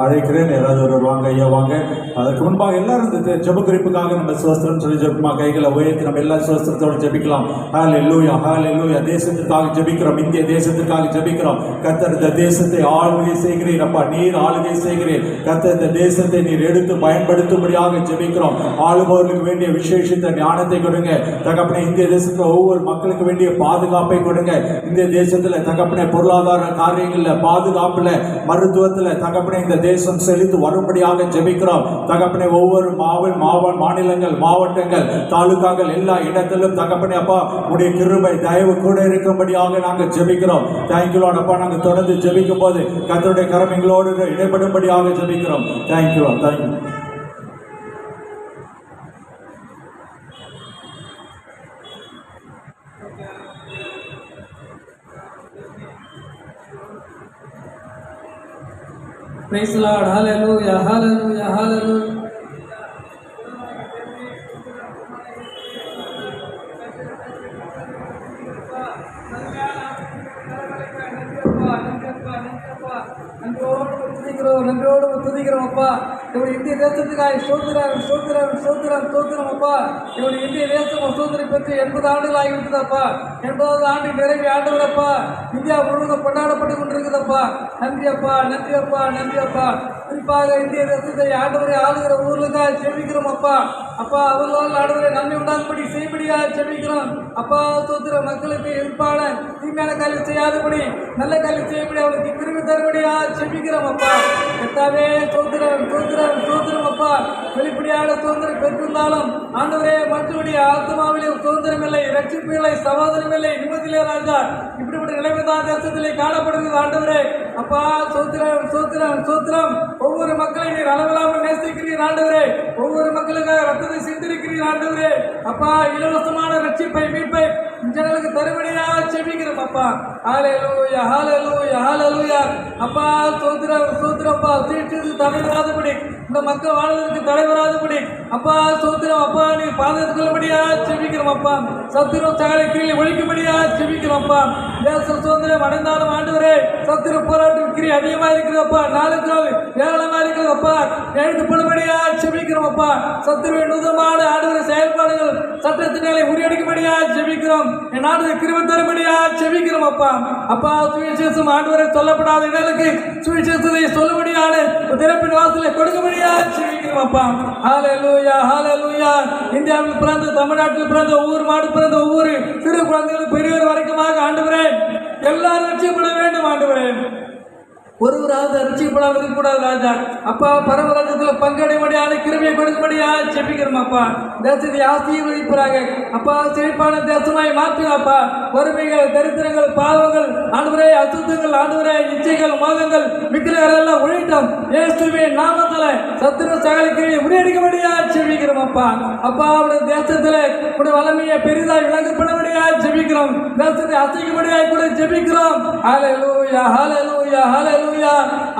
அழைக்கிறேன். யாராவது ஒருவர் வாங்க, ஐயா வாங்க. அதற்கு முன்பாக எல்லாரும் இந்த ஜெப குறிப்புக்காக நம்ம சுவஸ்திரம் சொல்லி ஜெபிக்குமா? கைகளை உயர்த்தி நம்ம எல்லா சுவஸ்திரத்தோடு ஜெபிக்கலாம். ஹல்லேலூயா, ஹல்லேலூயா. தேசத்திற்காக ஜெபிக்கிறோம், இந்திய தேசத்திற்காக ஜெபிக்கிறோம். கர்த்தர் இந்த தேசத்தை ஆளுகை செய்கிறீர் அப்பா, நீர் ஆளுகை செய்கிறீர். கர்த்தர் இந்த தேசத்தை நீர் எடுத்து பயன்படுத்தும்படியாக ஜெபிக்கிறோம். ஆளுபவர்களுக்கு வேண்டிய விசேஷித்த ஞானத்தை கொடுங்க தகப்பனே. இந்திய தேசத்தில் ஒவ்வொரு மக்களுக்கு வேண்டிய பாதுகாப்பை கொடுங்க. இந்திய தேசத்தில் தகப்பனே பொருளாதார காரியங்கள்ல, பாதுகாப்புல, மருத்துவத்துல தகப்பனே இந்த தேசம் செழித்து வரும்படியாக ஜெபிக்கிறோம் தகப்பனே. ஒவ்வொரு மாநிலங்கள், மாவட்டங்கள், தாலுகாக்கள் எல்லா இடத்திலும் தகப்பனே அப்பா உடைய கிருபை தயவு கூட இருக்கும்படியாக நாங்கள் ஜெபிக்கிறோம். தேங்க்யூ லார்ட் அப்பா. நாங்கள் தொடர்ந்து ஜெபிக்கும் போது கர்த்தருடைய கரம் எங்களோடு இடைப்படும்படியாக ஜெபிக்கிறோம். Thank you Lord. Thank you. Praise the Lord. Hallelujah. Hallelujah. Hallelujah. நன்றியோடு துதிக்கிறோம் அப்பா. இவருடைய இந்திய தேசத்துக்காக ஸ்தோத்திரம் அப்பா. இவருடைய இந்திய தேசம் சுதந்திரம் பெற்று 80 ஆண்டுகள் ஆகிவிட்டதப்பா. 80வது ஆண்டு நிறைவு ஆண்டுகளப்பா இந்தியா முழுவதும் கொண்டாடப்பட்டு கொண்டிருக்குதப்பா. நன்றி அப்பா, நன்றி அப்பா, நன்றி அப்பா. குறிப்பாக இந்திய தேசத்தை ஆண்டவரை ஆளுகிற ஊர்களுக்காக ஜெபிக்கிறோம் அப்பா. அப்பா அவர்களால் ஆண்டவரை நன்மை உண்டாகும்படி செய்யும்படியாக ஜெபிக்கிறோம் அப்பா. சுதந்திர மக்களுக்கு எதிர்ப்பான தீமையான கல்வி செய்யாதபடி நல்ல கல்வி செய்யப்படி அவளுக்கு திரும்பி தரும்படியாக ஜெபிக்கிறோம் அப்பா. கர்த்தாவே ஸ்தோத்திரம் அப்பா. வெளிப்படையான சுதந்திரம் பெற்றிருந்தாலும் ஆண்டவரே மற்றவருடைய ஆத்மாவிலே சுதந்திரம் இல்லை, ரட்சிப்பு இல்லை, சமாதானம் இல்லை, நிம்மதியிலே ராஜா இப்படிப்பட்ட நிலைமைதான் தேசத்திலே காணப்படுகிறது. ஆண்டவரே அப்பா சோத்திரம் சோத்திரம் சோத்திரம். ஒவ்வொரு மக்களை நீர் அளவில்லாமல் நேசிக்கிறீர் ஆண்டவரே. ஒவ்வொரு மக்களுக்காக ரத்தத்தை சிந்திருக்கிறீர் ஆண்டவரே. அப்பா இலவசமான ரட்சிப்பை மீட்பை ஜனங்களுக்கு தருபடியாக செபிக்கிறோம் அப்பா. ஹல்லேலூயா ஹல்லேலூயா ஹல்லேலூயா. அப்பா சோத்திரம் சோத்திரப்பா. தீர்த்து தடை வராதபடி, இந்த மக்கள் வாழ்வதற்கு தடை வராதபடி அப்பா சோத்திரம் அப்பா நீ பாதுகாத்துக் கொள்ளும்படியா செபிக்கிறோம் அப்பா. சத்துரம் சகல கிரியை ஒழிக்கும்படியா செபிக்கிறோம் அப்பா. தேச சுதந்திரம் அடைந்தாலும் ஆண்டவரே சத்துர போராட்டம் கிரி அதிகமா இருக்கிறதப்பா, நாளுக்கு நாள் ஏராளமா இருக்கிறதப்பா. எழுதப்படும்படியா செபிக்கிறோம் அப்பா. சத்துருவை நூதமான ஆண்டவரை செயல்பாடுகள் சட்டத்தினாலே முறியடிக்கும்படியா செபிக்கிறோம். என் நாடு கிருபை தரும்படியா செபிக்கிறோம் அப்பா. அப்பா சுவிசேஷம் ஆண்டவரை சொல்லப்படாத இடங்களுக்கு சுவிசேஷத்தை சொல்லும்படியான திறப்பின் வாசலை கொடுக்கும்படியா செபிக்கிறோம் அப்பா. ஹல்லேலூயா ஹல்லேலூயா. இந்தியாவில் பிறந்த, தமிழ்நாட்டில் பிறந்த, ஒவ்வொரு மாடு பிறந்த, ஒவ்வொரு சிறு குழந்தைகள் பெரியவர் வரைக்குமாக ஆண்டவரே எல்லாரும் ரட்சிக்கப்பட வேண்டும் ஆண்டவரே. ஒருவராவது ரட்சிக்கப்படாமல் இருக்கக்கூடாது ராஜா. அப்பா பரமராஜத்தில் பங்கடைமடியான கிருமியை கொடுக்கும்படியா செபிக்கிறோம் அப்பா. தேசத்தை ஆசீர்வதிப்பதாக அப்பா செழிப்பான தேசமாய் மாற்றுங்க அப்பா. வறுமைகள், தரித்திரங்கள், பாவங்கள் ஆண்டவரே, அசுத்தங்கள் ஆண்டவரே, இச்சைகள், மோகங்கள், விக்கிரகங்கள் எல்லாம் ஒழிட்டோம் இயேசுவின் நாமத்திலே. சத்துரு சகல கிரியை முறியடிக்கும்படியா செபிக்கிறோம் அப்பா. அப்பா அவருடைய தேசத்திலே உடைய வல்லமையை பெரிதாய் விளங்கப்படும்படியா ஜெபிக்கிறோம். தேசத்தை அசைக்கும்படியாய் கூட ஜெபிக்கிறோம். ஹல்லேலூயா ஹல்லேலூயா ஹல்லேலூயா.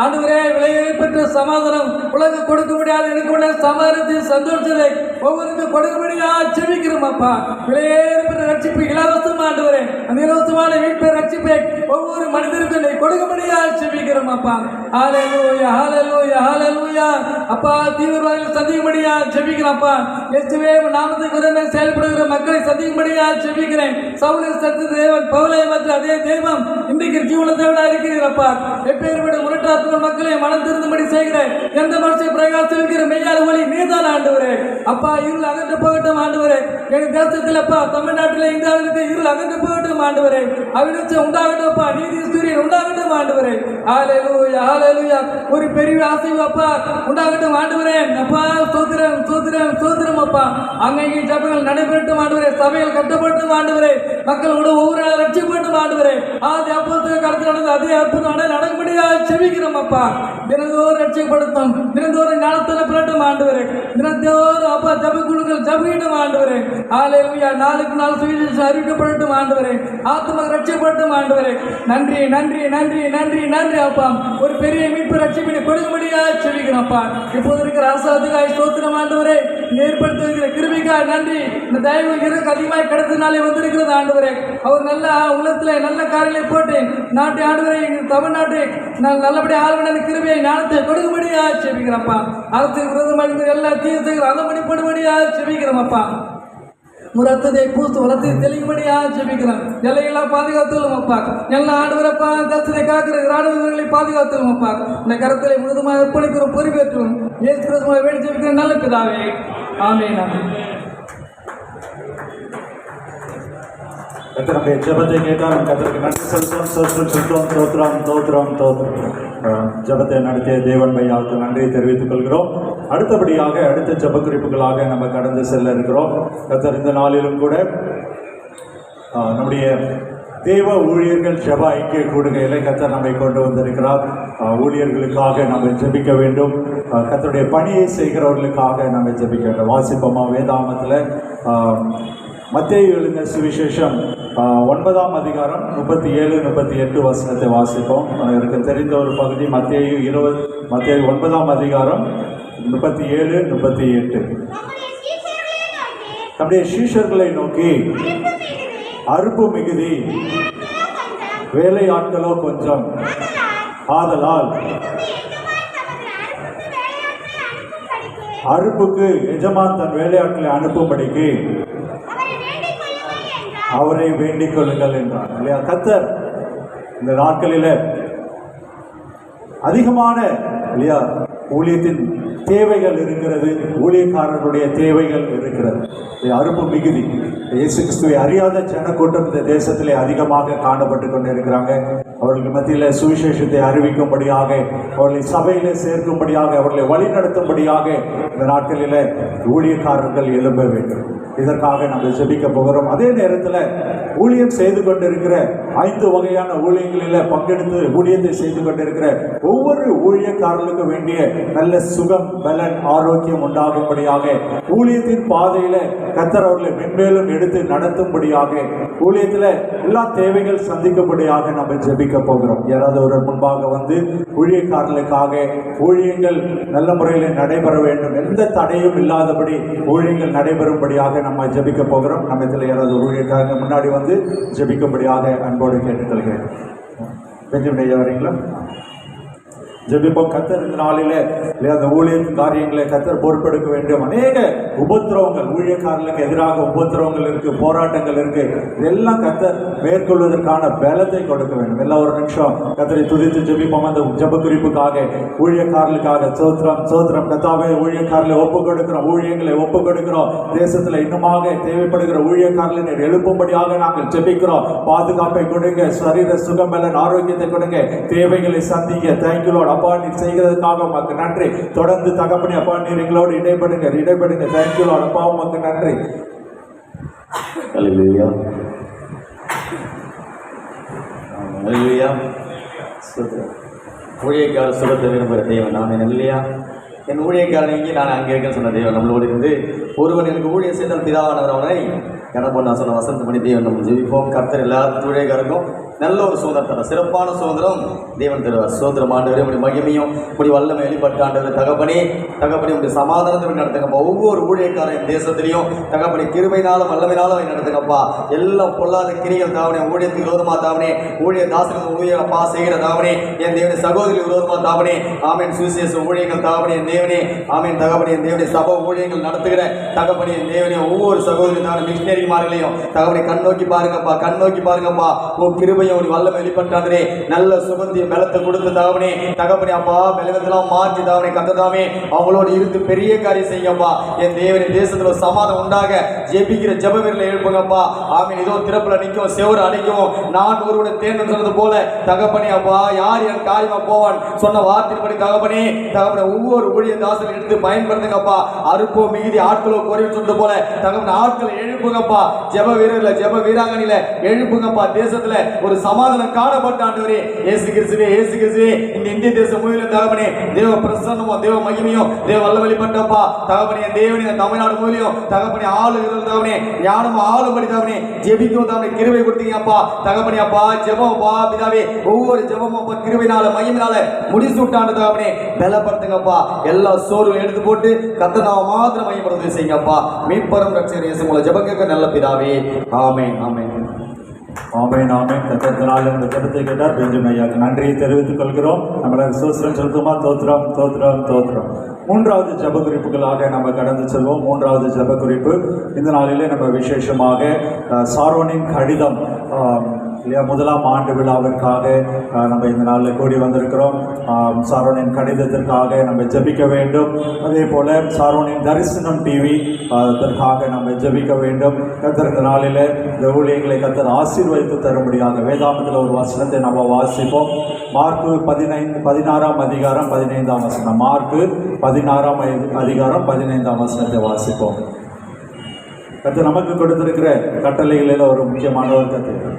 ஆண்டவரே விலையேறப்பெற்ற சமாதானம் உலக கொடுக்க முடியாது எனக்கு சமாதானத்தை சந்தோஷத்தை ஒவ்வொருக்கும் கொடுக்கும்படியா ஜெபிக்கிறோம் அப்பா. விலையேறப்பெற்ற ரட்சிப்பு இலவசம் ஆண்டவரே. அந்த இலவசமான மீட்பை ரட்சிப்பை ஒவ்வொரு மனிதருக்கும் கொடுக்கும்படியா ஜெபிக்கிறோம் அப்பா. ஹல்லேலூயா ஹல்லேலூயா ஹல்லேலூயா. அப்பா தீவிரவாதிகளை சந்திக்கும்படியா ஜெபிக்கிறோம் அப்பா. இயேசுவே நாமத்துக்கு உடனே செயல்படுகிற மக்களை சந்திக்கும்படியா ஜெபிக்கிறேன். சவுலை சத்து தேவன் பவுலை மற்ற அதே தெய்வம் இன்றைக்கு ஜீவன தேவனா இருக்கிறீரப்பா. எப்பேற்பட்ட முரட்டாத்ம மக்களை மனம் திருந்தும்படி செய்கிறேன். எந்த மனுஷன் பிரகாசம் இருக்கிற மெய்யால ஒளி நீதான் ஆண்டவரே. அப்பா இருள் அகற்ற போகட்டும் ஆண்டவரே. எங்க தேசத்தில் அப்பா தமிழ்நாட்டில் இந்தியாவிற்கு இருள் அகற்ற போகட்டும் ஆண்டவரே. அவிழ்ச்சி உண்டாகட்டும் அப்பா. நீதி சூரியன் உண்டாகட்டும் ஆண்டவரே. ஹல்லேலூயா ஹல்லேலூயா. ஒரு பெரிய ஆசைவு அப்பா உண்டாகட்டும் ஆண்டவரே. அப்பா சோத்திரம் சோத்திரம் சோத்திரம் அப்பா. அங்கே ஜபங்கள் நடைபெறட்டும் ஆண்டவரே. சபைகள் கட்டப்பட்டும் ஆண்டவரே. மக்கள் கூட ஒவ்வொரு நாள் ரட்சிக்கப்பட்டும் ஆண்டவரே. ஆதி அப்போஸ்தலர் காலத்தில் நடந்த அதே அற்புதம் நடக்கும்படியா செபிக்கிறோம் அப்பா. தினந்தோறும் ரட்சிக்கப்படுத்தும், தினந்தோறும் ஞானத்தில் பிறட்டும் ஆண்டவரே. தினந்தோறும் அப்பா ஜப குழுக்கள் ஜபிக்கட்டும் ஆண்டவரே. ஹல்லேலூயா. நாளுக்கு நாள் சுவிசேஷம் அறிவிக்கப்படட்டும் ஆண்டவரே. ஆத்மா ரட்சிக்கப்படட்டும் ஆண்டவரே. நன்றி நன்றி நன்றி நன்றி நன்றி அப்பா. ஒரு பெரிய மீட்பு ரட்சிப்பினை கொடுக்கும்படியா செபிக்கிறோம் அப்பா. இப்போது இருக்கிற அரசாதுக்காய் ஸ்தோத்திரம் ஆண்டவரே. ஏற்படுத்துகிற கிருபைக்காய் நன்றி. இந்த தயவு இருக்கு அதிகமாக கிடைத்தனாலே வந்திருக்கிறது ஆண்டவரே. அவர் நல்ல உள்ளத்துல நல்ல காரியங்களை போட்டு நாட்டை ஆண்டவரை தமிழ்நாட்டை நல்லபடியாக ஆளுநர் கிருபையை ஞானத்தை கொடுக்கும்படியா செபிக்கிறப்பா. அரசுக்கு விரோதமாக எல்லா தீர்த்துகள் அதமணிப்படும்படியா செபிக்கிறோம்ப்பா. ஒரு ரத்தத்தை பூத்து வளர்த்து தெளிக்கும்படியா ஜெபிக்கிறோம். எல்லையெல்லாம் பாதுகாத்துள்ளோம் அப்பா. எல்லா ஆண்டவரப்பா தேசத்தை காக்கிற ராணுவ வீரர்களை பாதுகாத்துள்ளோம் அப்பா. இந்த கரத்திலே முழுதுமாக ஒப்படைக்கிறோம், பொறுப்பேற்றும் இயேசு கிறிஸ்துவை வேண்டி ஜெபிக்கிற நல்ல பிதாவே. ஆமென் ஆமென். கர்த்தருடைய ஜெபத்தை கேட்டாலும் கர்த்தருக்கு நன்றி செலுத்தும். சொந்தம் தோத்திரம் தோத்திரம் தோத்திரம். ஜெபத்தை நடத்திய தேவன் பையாவுக்கு நன்றியை தெரிவித்துக் கொள்கிறோம். அடுத்தபடியாக அடுத்த ஜெப குறிப்புகளாக நம்ம கடந்து செல்ல இருக்கிறோம். கர்த்தர் இந்த நாளிலும் கூட நம்முடைய தேவ ஊழியர்கள் ஜெப ஐக்கிய கூடுகையில் கர்த்தர் நம்மை கொண்டு வந்திருக்கிறார். ஊழியர்களுக்காக நம்ம ஜெபிக்க வேண்டும். கர்த்தருடைய பணியை செய்கிறவர்களுக்காக நம்ம ஜெபிக்க வேண்டும். வாசிப்போமா வேதாகமத்தில் மத்தேயு எழுதின சுவிசேஷம் 9ஆம் அதிகாரம் 37-38 வசனத்தை வாசிப்போம். எனக்கு தெரிந்த ஒரு பகுதி மத்தேயு 9ஆம் அதிகாரம் 37-38. நம்முடைய சீஷர்களை நோக்கி அறுப்பு மிகுதி, வேலையாட்களோ கொஞ்சம், ஆதலால் அறுப்புக்கு எஜமான் தன் வேலையாட்களை அனுப்பும்படிக்கு அவரை வேண்டிக் கொள்ளுங்கள் என்றார் இல்லையா. கர்த்தர் இந்த நாட்களில் அதிகமான இல்லையா ஊழியத்தின் தேவைகள் இருக்கிறது, ஊழியக்காரர்களுடைய தேவைகள் இருக்கிறது. அருப்பு மிகுதி. இயேசு கிறிஸ்துவை அறியாத ஜனக்கூட்டம் இந்த தேசத்திலே அதிகமாக காணப்பட்டு கொண்டு இருக்கிறாங்க. அவர்கள் மத்தியில் சுவிசேஷத்தை அறிவிக்கும்படியாக, அவர்களை சபையிலே சேர்க்கும்படியாக, அவர்களை வழிநடத்தும்படியாக இந்த நாட்களில் ஊழியக்காரர்கள் எழும்ப வேண்டும். இதற்காக நம்ம ஜெபிக்க போகிறோம். அதே நேரத்தில் ஊழியம் செய்து கொண்டிருக்கிற 5 வகையான ஊழியங்களில் பங்கெடுத்து ஊழியத்தை செய்து கொண்டிருக்கிற ஒவ்வொரு ஊழியக்காரர்களுக்கு வேண்டிய நல்ல சுகம், பலன், ஆரோக்கியம் உண்டாகும்படியாக, ஊழியத்தின் பாதையில கர்த்தர் அவர்களை மென்மேலும் எடுத்து நடத்தும்படியாக, ஊழியத்தில் எல்லா தேவைகள் சந்திக்கும்படியாக நம்ம ஜெபிக்க போகிறோம். யாராவது ஒரு முன்பாக வந்து ஊழியக்காரர்களுக்காக ஊழியங்கள் நல்ல முறையில் நடைபெற வேண்டும், எந்த தடையும் இல்லாதபடி ஊழியங்கள் நடைபெறும்படியாக நம்ம ஜெபிக்க போகிறோம். நம்ம இதில் யாராவது ஊழியக்காரங்க முன்னாடி வந்து ஜெபிக்கும்படியாக அன்போடு கேட்டுக்கொள்கிறேன். பெஞ்சமின் ஐயா வரீங்களா? ஜெபிப்போம். கர்த்தர் இந்த நாளிலே அந்த ஊழியத்தின் காரியங்களை கர்த்தர் பொறுப்பெடுக்க வேண்டும். அநேக உபத்திரவங்கள், ஊழியக்காரர்களுக்கு எதிராக உபத்திரவங்கள் இருக்கு, போராட்டங்கள் இருக்கு. இதெல்லாம் கர்த்தர் மேற்கொள்வதற்கான பலத்தை கொடுக்க வேண்டும். எல்லாம் ஒரு நிமிஷம் கர்த்தரை துதித்து ஜெபிப்போம். அந்த ஜெப குறிப்புக்காக, ஊழியக்காரர்களுக்காக சோத்திரம் சோத்திரம். கர்த்தாவே, ஊழியக்காரர்களை ஒப்பு கொடுக்கிறோம், ஊழியங்களை ஒப்பு கொடுக்கிறோம். தேசத்தில் இன்னுமாக தேவைப்படுகிற ஊழியக்காரர்களை எழுப்பும்படியாக நாங்கள் ஜெபிக்கிறோம். பாதுகாப்பை கொடுங்க, சரீர சுகம், பலன், ஆரோக்கியத்தை கொடுங்க, தேவைகளை சந்திங்க. Thank you Lord. அப்பா, நீர் செய்கிறதுக்காக உமக்கு நன்றி. தொடர்ந்து தகப்பனே அப்பா, நீர் எங்களோடு இடைப்படுங்க. Thank you Lord. அப்பா, உமக்கு நன்றி. ஹல்லேலூயா. ஹல்லேலூயா. ஊழியக்கார சுகத்தை விரும்புகிற தேவன் நான் இல்லையா? என் ஊழியக்காரன் எங்கே, நான் அங்கே இருக்கேன்னு சொன்ன தேவன் நம்மளோடு இருந்து, ஒருவன் எனக்கு ஊழியர் செய்தால் பிதாவானவர் அவனை கணப்பன் நான் சொன்ன வசந்த மணி தேவன் நம்ம ஜெபிப்போம். கர்த்தர் எல்லா ஊழியக்காரருக்கும் நல்ல ஒரு சுதந்திரம் தர, சிறப்பான சுதந்திரம் தேவன் தருவார். சுதந்திரம் ஆண்டவரே, உடைய மகிமையும் உடைய வல்லமை வெளிப்பட்ட ஆண்டவரே, தகப்பனே உடைய சமாதானத்தை நடத்துங்கப்பா. ஒவ்வொரு ஊழியக்காரன் தேசத்திலையும் தகப்பனே கிருபையினாலும் வல்லமையினாலும் நடத்துங்கப்பா. எல்லாம் பொல்லாத கிரிகள் தாவனே, ஊழியத்துக்கு விரோதமா தாவனே, ஊழிய தாசனுக்கு ஊழியப்பா செய்கிற தாவனே, என் தேவனை சகோதரி விரோதமா தாவனே, ஆமேன் சுவிசேஷ ஊழியங்கள் தாவனே என் தேவனே, ஆமேன் தகப்பனே என் தேவனை சபை ஊழியங்கள் நடத்துகிற தகப்பனே என் தேவனே, ஒவ்வொரு சகோதரி தாவன மிஷினரிமார்களையும் தகப்பனை கண்ணோக்கி பாருங்கப்பா, கண்ணோக்கி பாருங்கப்பா. உன் கிருபை வல்லமை வெளிப்பட்டாண்டே, நல்ல சுகந்திய பலத்தை கொடுத்து தாவனே தகப்பனே அப்பா, பலவெல்லாம் மாற்றி தாவனே கத்ததாமே அவங்களோட இருந்து பெரிய காரியம் செய்யப்பா. என் தேவனே, தேசத்துல சமாதானம் உண்டாக ஜெபிக்கிற ஜெப வீரர்களை எழுப்புங்கப்பா. ஆமீன். இதோ திறப்புல நிற்கும், செவரு அடிக்கும், நான் ஒருவனை தேர்ந்து சொன்னது போல தகப்பனே அப்பா, யார் என் காரியமா போவான் சொன்ன வார்த்தைப்படி தகப்பனே ஒவ்வொரு ஊழிய தாசனை எடுத்து பயன்படுத்துங்கப்பா. அறுப்போ மிகுதி ஆட்களோ குறைவு சொன்னது போல தகப்பன ஆட்களை எழுப்புங்கப்பா. ஜெப வீரர்ல ஜெப வீராங்கனில எழுப்புங்கப்பா. தேசத்துல ஒரு சமாதானம் காணப்பட்ட ஆண்டவரே இயேசு கிறிஸ்துவே, இந்த இந்திய தேசம் முழுவதும் தகப்பனே தேவ பிரசன்னமும் தேவ மகிமையும் தேவ வல்ல வெளிப்பட்டப்பா. தகப்பனே தேவனே, தமிழ்நாடு முழுவதும் தகப்பனே ஆளுகிறது தகப்பனே, ஞானமும் ஆளும்படி தகப்பனே ஜெபிக்கும் தகப்பனே கிருபை கொடுத்தீங்கப்பா. தகப்பனே அப்பா, ஜெபம்ப்பா பிதாவே, ஒவ்வொரு ஜெபமும் கிருபையினால மகிமையினால முடிசூட்டாண்டு தகப்பனே பலப்படுத்துங்கப்பா. எல்லா சோர்வுகளை எடுத்து போட்டு கர்த்தர் மாத்திரம் மையப்படுத்தி செய்யுங்கப்பா. மீட்பரும் ரட்சகர் இயேசு மூலம் ஜெபம் கேட்க நல்ல பிதாவே, ஆமென் ஆமென். ஆமென் ஆமென். கர்த்தர் இந்த ஜெபத்தை கேட்டார். பெஞ்சமின் ஐயாவுக்கு நன்றியை தெரிவித்துக் கொள்கிறோம். நம்மள சோத்திரம் செலுத்துமா? தோத்திரம் தோத்திரம் தோத்திரம். 3வது ஜெப குறிப்புகளாக நம்ம கடந்து செல்வோம். 3வது ஜெப குறிப்பு இந்த நாளிலே நம்ம விசேஷமாக சாரோனின் கடிதம் இல்லையா, 1ஆம் ஆண்டு விழாவிற்காக நம்ம இந்த நாளில் கூடி வந்திருக்கிறோம். சாரோனின் கடிதத்திற்காக நம்ம ஜெபிக்க வேண்டும். அதே போல சாரோனின் தரிசனம் டிவி அதற்காக நம்ம ஜெபிக்க வேண்டும். கர்த்தர் இந்த நாளில் இந்த ஊழியர்களை கர்த்தர் ஆசீர்வதித்து தரும்படியாக வேதாந்தத்தில் ஒரு வசனத்தை நம்ம வாசிப்போம். மார்க்கு 16ஆம் அதிகாரம் 15ஆம் வசனம். மார்க்கு 16ஆம் அதிகாரம் 15ஆம் வசனத்தை வாசிப்போம். கர்த்தர் நமக்கு கொடுத்திருக்கிற கட்டளைகளில் ஒரு முக்கியமான ஒரு கட்டளை,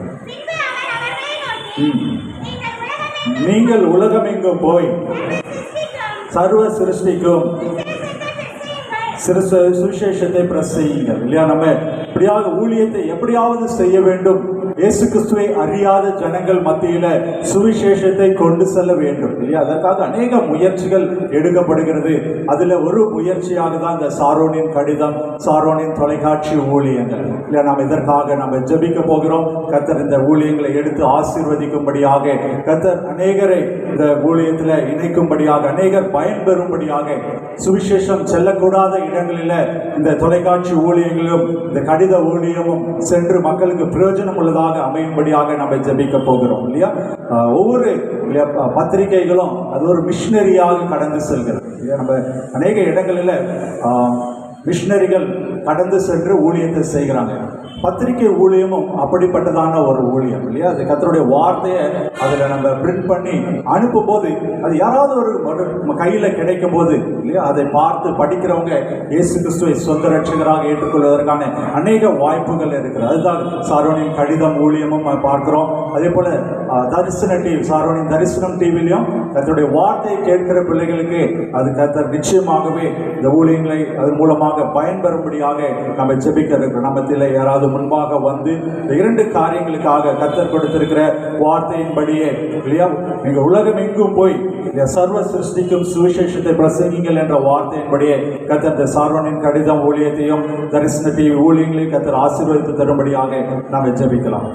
நீங்கள் உலகமெங்கும் போய் சர்வ சிருஷ்டிக்கும் சுவிசேஷத்தை பிரசங்கியுங்கள். இல்லையா, நம்ம இப்படியாக ஊழியத்தை எப்படியாவது செய்ய வேண்டும். இயேசு கிறிஸ்துவை அறியாத ஜனங்கள் மத்தியில சுவிசேஷத்தை கொண்டு செல்ல வேண்டும். இல்லையா, அதற்காக அநேக முயற்சிகள் எடுக்கப்படுகிறது. அதுல ஒரு முயற்சியாக தான் இந்த சாரோனின் கடிதம், சாரோனின் தொலைக்காட்சி ஊழியங்கள். இல்லையா, நாம் இதற்காக நம்ம ஜெபிக்க போகிறோம். கர்த்தர் இந்த ஊழியங்களை எடுத்து ஆசீர்வதிக்கும்படியாக, கர்த்தர் அநேகரை இந்த ஊழியத்தில் இணைக்கும்படியாக அநேகர் பயன்பெறும்படியாக சுவிசேஷம் செல்லக்கூடாத இடங்களில் இந்த தொலைக்காட்சி ஊழியங்களும் இந்த கடித ஊழியமும் சென்று மக்களுக்கு பிரயோஜனம் உள்ளதாக அமையும்படியாக நம்ம ஜெபிக்க போகிறோம் இல்லையா. ஒவ்வொரு பத்திரிகைகளும் அது ஒரு மிஷினரியாக கடந்து செல்கிறது இல்லையா. நம்ம அநேக இடங்களில் மிஷினரிகள் கடந்து சென்று ஊழியத்தை செய்கிறாங்க. பத்திரிகை ஊழியமும் அப்படிப்பட்டதான ஒரு ஊழியம் இல்லையா. அது கர்த்தருடைய வார்த்தையை அதில் நம்ம பிரிண்ட் பண்ணி அனுப்பும் போது அது யாராவது ஒரு கையில் கிடைக்கும் போது இல்லையா, அதை பார்த்து படிக்கிறவங்க இயேசு கிறிஸ்துவை சொந்த ரட்சகராக ஏற்றுக்கொள்வதற்கான அநேக வாய்ப்புகள் இருக்கிறது. அதுதான் சாரோனின் கடிதம் ஊழியமும் பார்க்கிறோம். அதே போல தரிசன டிவி, சாரோனின் தரிசனம் டிவிலையும் கர்த்தருடைய வார்த்தையை கேட்கிற பிள்ளைகளுக்கு அது கர்த்தர் நிச்சயமாகவே இந்த ஊழியங்களை அதன் மூலமாக பயன்பெறும்படியாக நம்ம ஜெபிக்க இருக்கிறோம். நம்மத்தில் யாராவது முன்பாக வந்து இந்த 2 காரியங்களுக்காக கர்த்தர் கொடுத்திருக்கிற வார்த்தையின்படியே இல்லையா, நீங்க உலகம் எங்கும் போய் சர்வ சிருஷ்டிக்கும் சுவிசேஷத்தை பிரசங்கிங்கள் என்ற வார்த்தையின்படியே கர்த்தர் இந்த சாரோனின் கடிதம் ஊழியத்தையும் தரிசன டிவி ஊழியங்களையும் கர்த்தர் ஆசீர்வதித்து தரும்படியாக நாம் ஜெபிக்கலாம்.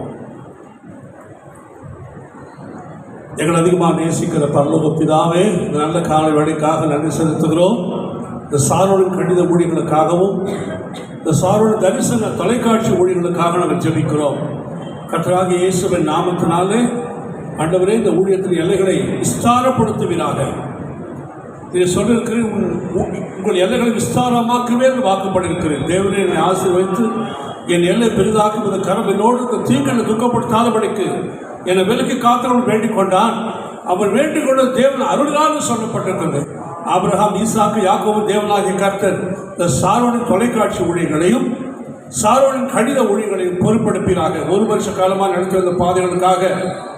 எங்கள் அதிகமாக நேசிக்கிற பரலோக பிதாவே, இந்த நல்ல காலை வேளைக்காக நன்றி செலுத்துகிறோம். இந்த சாரோனின் கடித ஊழியர்களுக்காகவும் இந்த சாரோனின் தரிசன தொலைக்காட்சி ஊழியர்களுக்காக நாங்கள் ஜெபிக்கிறோம். கர்த்தராகிய இயேசுவின் நாமத்தினாலே ஆண்டவரே, இந்த ஊழியத்தின் எல்லைகளை விஸ்தாரப்படுத்துவீராக. இதை சொல்லியிருக்கிறேன், உங்கள் எல்லைகளை விஸ்தாரமாக்கவே வாக்குப்பட்டிருக்கிறேன். தேவனே, என்னை ஆசீர்வதித்து என் எல்லை பெரிதாக்கும் இந்த கரம் என்னோடு தீங்களை துக்கப்படுத்தாதபடிக்கு என்னை விலக்கி காத்தவன் வேண்டிக் கொண்டான். அவன் வேண்டிக் கொண்ட தேவன் அருளால் சொல்லப்பட்டிருக்கிறது. ஆபிரகாம், ஈசாக்கு, யாக்கோபு தேவனாகிய கர்த்தர் இந்த சாரோனின் தொலைக்காட்சி ஊழியர்களையும் சாரோனின் கடித ஊழியர்களையும் பொறுப்பெடுப்பீராக. 1 வருஷ காலமாக நடத்தி வந்த பாதைகளுக்காக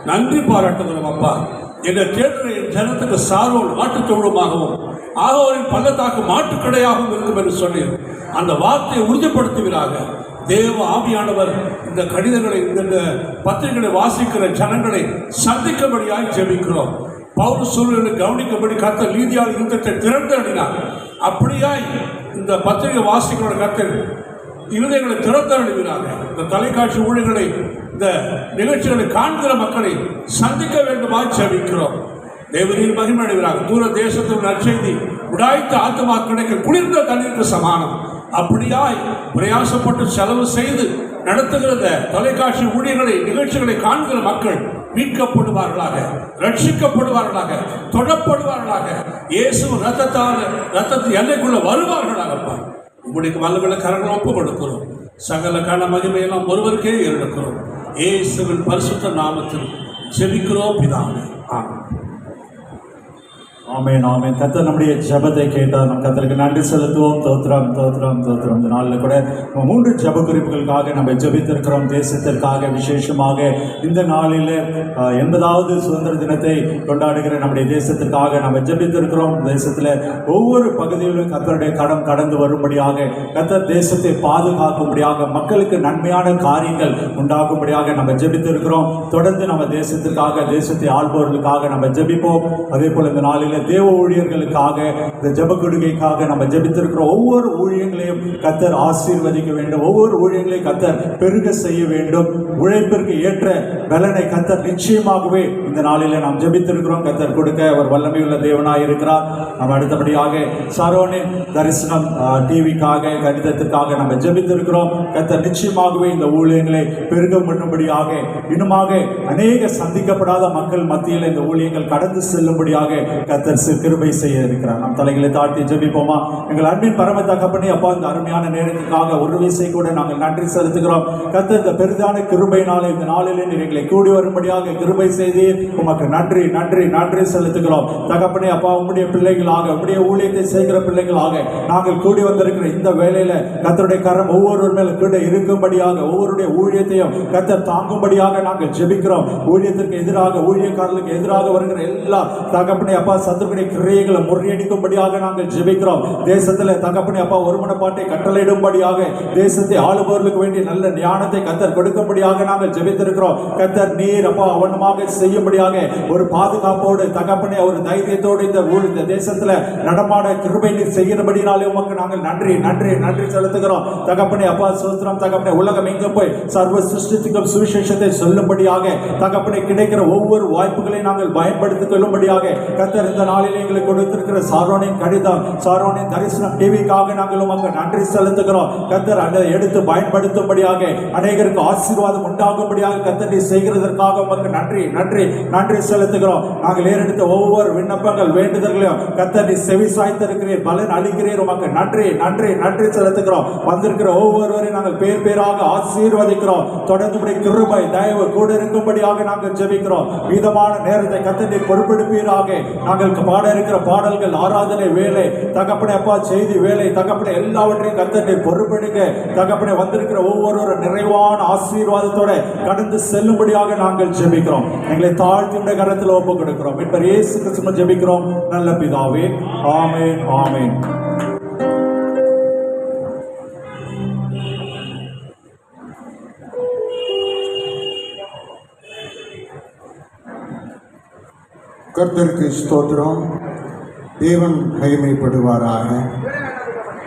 நன்றி பாராட்டுகிறோம். அப்பா, என்ற தேர்தலை ஜனத்துக்கு சாரோன் மாட்டுத்தொழுமாகவும் ஆகோரின் பள்ளத்தாக்கு மாட்டுக்கடையாகவும் இருக்கும் என்று சொல்லி அந்த வார்த்தையை உறுதிப்படுத்துவீராக. தேவ ஆவியானவர் இந்த கடிதங்களை, இந்த பத்திரிகைகளை வாசிக்கிற ஜனங்களை சந்திக்கும்படியாய் ஜெபிக்கிறோம். பவுல் சூழலை கவனிக்கும்படி கர்த்தர் லீதியால் யுத்தத்தை திறந்தறினார். அப்படியாய் இந்த பத்திரிகை வாசிகளோட கர்த்தர் இருதயங்களை திறந்தறிவினாங்க. இந்த தொலைக்காட்சி ஊழியர்களை, இந்த நிகழ்ச்சிகளை காண்கிற மக்களை சந்திக்க வேண்டுமாய் ஜெபிக்கிறோம். தேவரீர் மகிமை அடைகிறார். தூர தேசத்தில் நற்செய்தி உடாய்த்த ஆத்மா கிடைக்க குளிர்ந்த தண்ணீருக்கு சமானம். அப்படியாய் பிரயாசப்பட்டு செலவு செய்து நடத்துகிற தொலைக்காட்சி ஊழியர்களை, நிகழ்ச்சிகளை காண்கிற மக்கள் மீட்கப்படுவார்களாக, ரட்சிக்கப்படுவார்களாக, தொடப்படுவார்களாக, இயேசு ரத்தத்தின் எல்லைக்குள்ள வருவார்களாக. உங்களுக்கு வல்லவல்ல கரங்களை ஒப்பு கொடுக்கிறோம். சகல கன மகிமையெல்லாம் ஒருவருக்கே ஏறெடுக்கிறோம். இயேசுவின் பரிசுத்த நாமத்தில் ஜெபிக்கிறோம் பிதாவே. ஆமென். ஆமென், ஆமென். கர்த்தர் நம்முடைய ஜெபத்தை கேட்டார். நம் கர்த்தருக்கு நன்றி செலுத்துவோம். தோத்திரம், தோத்திரம், தோத்திரம். இந்த நாளில் கூட 3 ஜெப குறிப்புகளுக்காக நம்ம ஜெபித்திருக்கிறோம். தேசத்திற்காக விசேஷமாக இந்த நாளில் 80வது சுதந்திர தினத்தை கொண்டாடுகிற நம்முடைய தேசத்திற்காக நம்ம ஜெபித்திருக்கிறோம். தேசத்தில் ஒவ்வொரு பகுதியிலும் கர்த்தருடைய கரம் கடந்து வரும்படியாக, கர்த்தர் தேசத்தை பாதுகாக்கும்படியாக, மக்களுக்கு நன்மையான காரியங்கள் உண்டாகும்படியாக நம்ம ஜெபித்திருக்கிறோம். தொடர்ந்து நம்ம தேசத்திற்காக, தேசத்தை ஆள்பவர்களுக்காக நம்ம ஜெபிப்போம். அதே போல இந்த நாளில் தேவ ஊழியர்களுக்காக, இந்த ஜெப கொடுக்கைக்காக நம்ம ஜெபித்திருக்கிறோம். ஒவ்வொரு ஊழியங்களையும் கர்த்தர் ஆசீர்வதிக்க வேண்டும். ஒவ்வொரு ஊழியங்களையும் கர்த்தர் பெருக செய்ய வேண்டும். உழைப்பிற்கு ஏற்ற பலனை கர்த்தர் நிச்சயமாகவே இந்த நாளில் நாம் ஜெபித்திருக்கிறோம். கர்த்தர் கொடுக்க அவர் வல்லமையுள்ள தேவனாய் இருக்கிறார். நம்ம அடுத்தபடியாக சாரோனின் தரிசனம் டிவிக்காக, கடிதத்திற்காக நம்ம ஜெபித்திருக்கிறோம். கர்த்தர் நிச்சயமாகவே இந்த ஊழியங்களை பெருக பண்ணும்படியாக, இன்னுமாக அநேக சந்திக்கப்படாத மக்கள் மத்தியில் இந்த ஊழியங்கள் கடந்து செல்லும்படியாக கர்த்தர் கிருபை செய்ய இருக்கிறார். நம் தலைகளை தாழ்த்தி ஜெபிப்போமா? எங்கள் அன்பின் பரம தகப்பனே, அப்பா, இந்த அருமையான நேரத்துக்காக ஒரு விசை கூட நாங்கள் நன்றி செலுத்துகிறோம். கர்த்தர் இந்த பெரிதான கிருபையினாலே இந்த நாளிலே எங்களை கூடி வரும்படியாக கிருபை செய்து உமக்கு நன்றி நன்றி நன்றி செலுத்துகிறோம். தகப்பனே, அப்பா, உம்முடைய பிள்ளைகளாக, உம்முடைய ஊழியத்தை செய்கிற பிள்ளைகளாக நாங்கள் கூடி வந்திருக்கிற இந்த வேளையில கர்த்தருடைய கரம் ஒவ்வொருவர் மேல கூட இருக்கும்படியாக, ஒவ்வொருடைய ஊழியத்தையும் கர்த்தர் தாங்கும்படியாக நாங்கள் ஜெபிக்கிறோம். ஊழியத்திற்கு எதிராக, ஊழியக்காரர்களுக்கு எதிராக வருகிற எல்லா தகப்பனே அப்பா சத்துருடைய கிரியைகளை முறியடிக்கும்படியாக நாங்கள் ஜெபிக்கிறோம். தேசத்தில் தகப்பனே அப்பா ஒருமனப்பாட்டை கட்டளையிடும்படியாக தேசத்தை ஆளுபவர்களுக்கு வேண்டிய நல்ல ஞானத்தை கத்தர் கொடுக்கும்படியாக நாங்கள் ஜெபித்திருக்கிறோம். கத்தர் நீர் அப்பா அவனமாக செய்யும்படியாக ஒரு பாதுகாப்போடு தகப்பனே ஒரு தைரியத்தோடு இந்த தேசத்தில் நடமாட கிருபை நீர் செய்கிறபடினாலே உமக்கு நாங்கள் நன்றி நன்றி நன்றி செலுத்துகிறோம். தகப்பனே அப்பா சோத்திரம் தகப்பனே உலகம் எங்கும் போய் சர்வ சிருஷ்டிக்கும் சுவிசேஷத்தை சொல்லும்படியாக தகப்பனே கிடைக்கிற ஒவ்வொரு வாய்ப்புகளை நாங்கள் பயன்படுத்திக் கொள்ளும்படியாக கத்தர் இந்த நாளில் எங்களுக்கு கொடுத்திருக்கிற சாரோனின் கடிதம் சாரோனின் தரிசனம் டிவிக்காக நாங்கள் உமக்கு நன்றி செலுத்துகிறோம். கத்தர் அதை எடுத்து பயன்படுத்தும்படியாக அநேகருக்கு ஆசீர்வாதம் உண்டாகும்படியாக கத்தர் செய்கிறதற்காக உமக்கு நன்றி நன்றி நன்றி செலுத்துகிறோம். நாங்கள் ஏறெடுத்த ஒவ்வொரு விண்ணப்பங்கள் வேண்டுதல்களையும் கத்தர் செவி சாய்த்திருக்கிறீர், பலன் அளிக்கிறீர், உமக்கு நன்றி நன்றி நன்றி செலுத்துகிறோம். வந்திருக்கிற ஒவ்வொருவரையும் நாங்கள் பேர் பேராக ஆசீர்வதிக்கிறோம். தொடர்ந்து கிருபை தயவு கூட இருக்கும்படியாக நாங்கள் ஜெபிக்கிறோம். மீதமான நேரத்தை கத்தனை பொறுப்பெடுப்பீராக. நாங்கள் பாட இருக்கிற பாடல்கள், ஆராதனை வேலை, தகப்பனை அப்பா செய்தி வேலை, தகப்பனை எல்லாவற்றையும் கத்தனை பொறுப்பெடுக்க தகப்பனை வந்திருக்கிற ஒவ்வொரு நிறைவான ஆசீர்வாதத்தோட கடந்து செல்லும்படியாக நாங்கள் ஜெபிக்கிறோம். எங்களை தாழ்த்தி கரத்தில் ஒப்பு கொடுக்கிறோம். மீட்பர் இயேசு கிறிஸ்துவின் ஜெபிக்கிறோம் நல்ல பிதாவே, ஆமென் ஆமென். கர்த்தருக்கு ஸ்தோத்திரம். தேவன் மகிமைப்படுவாராக.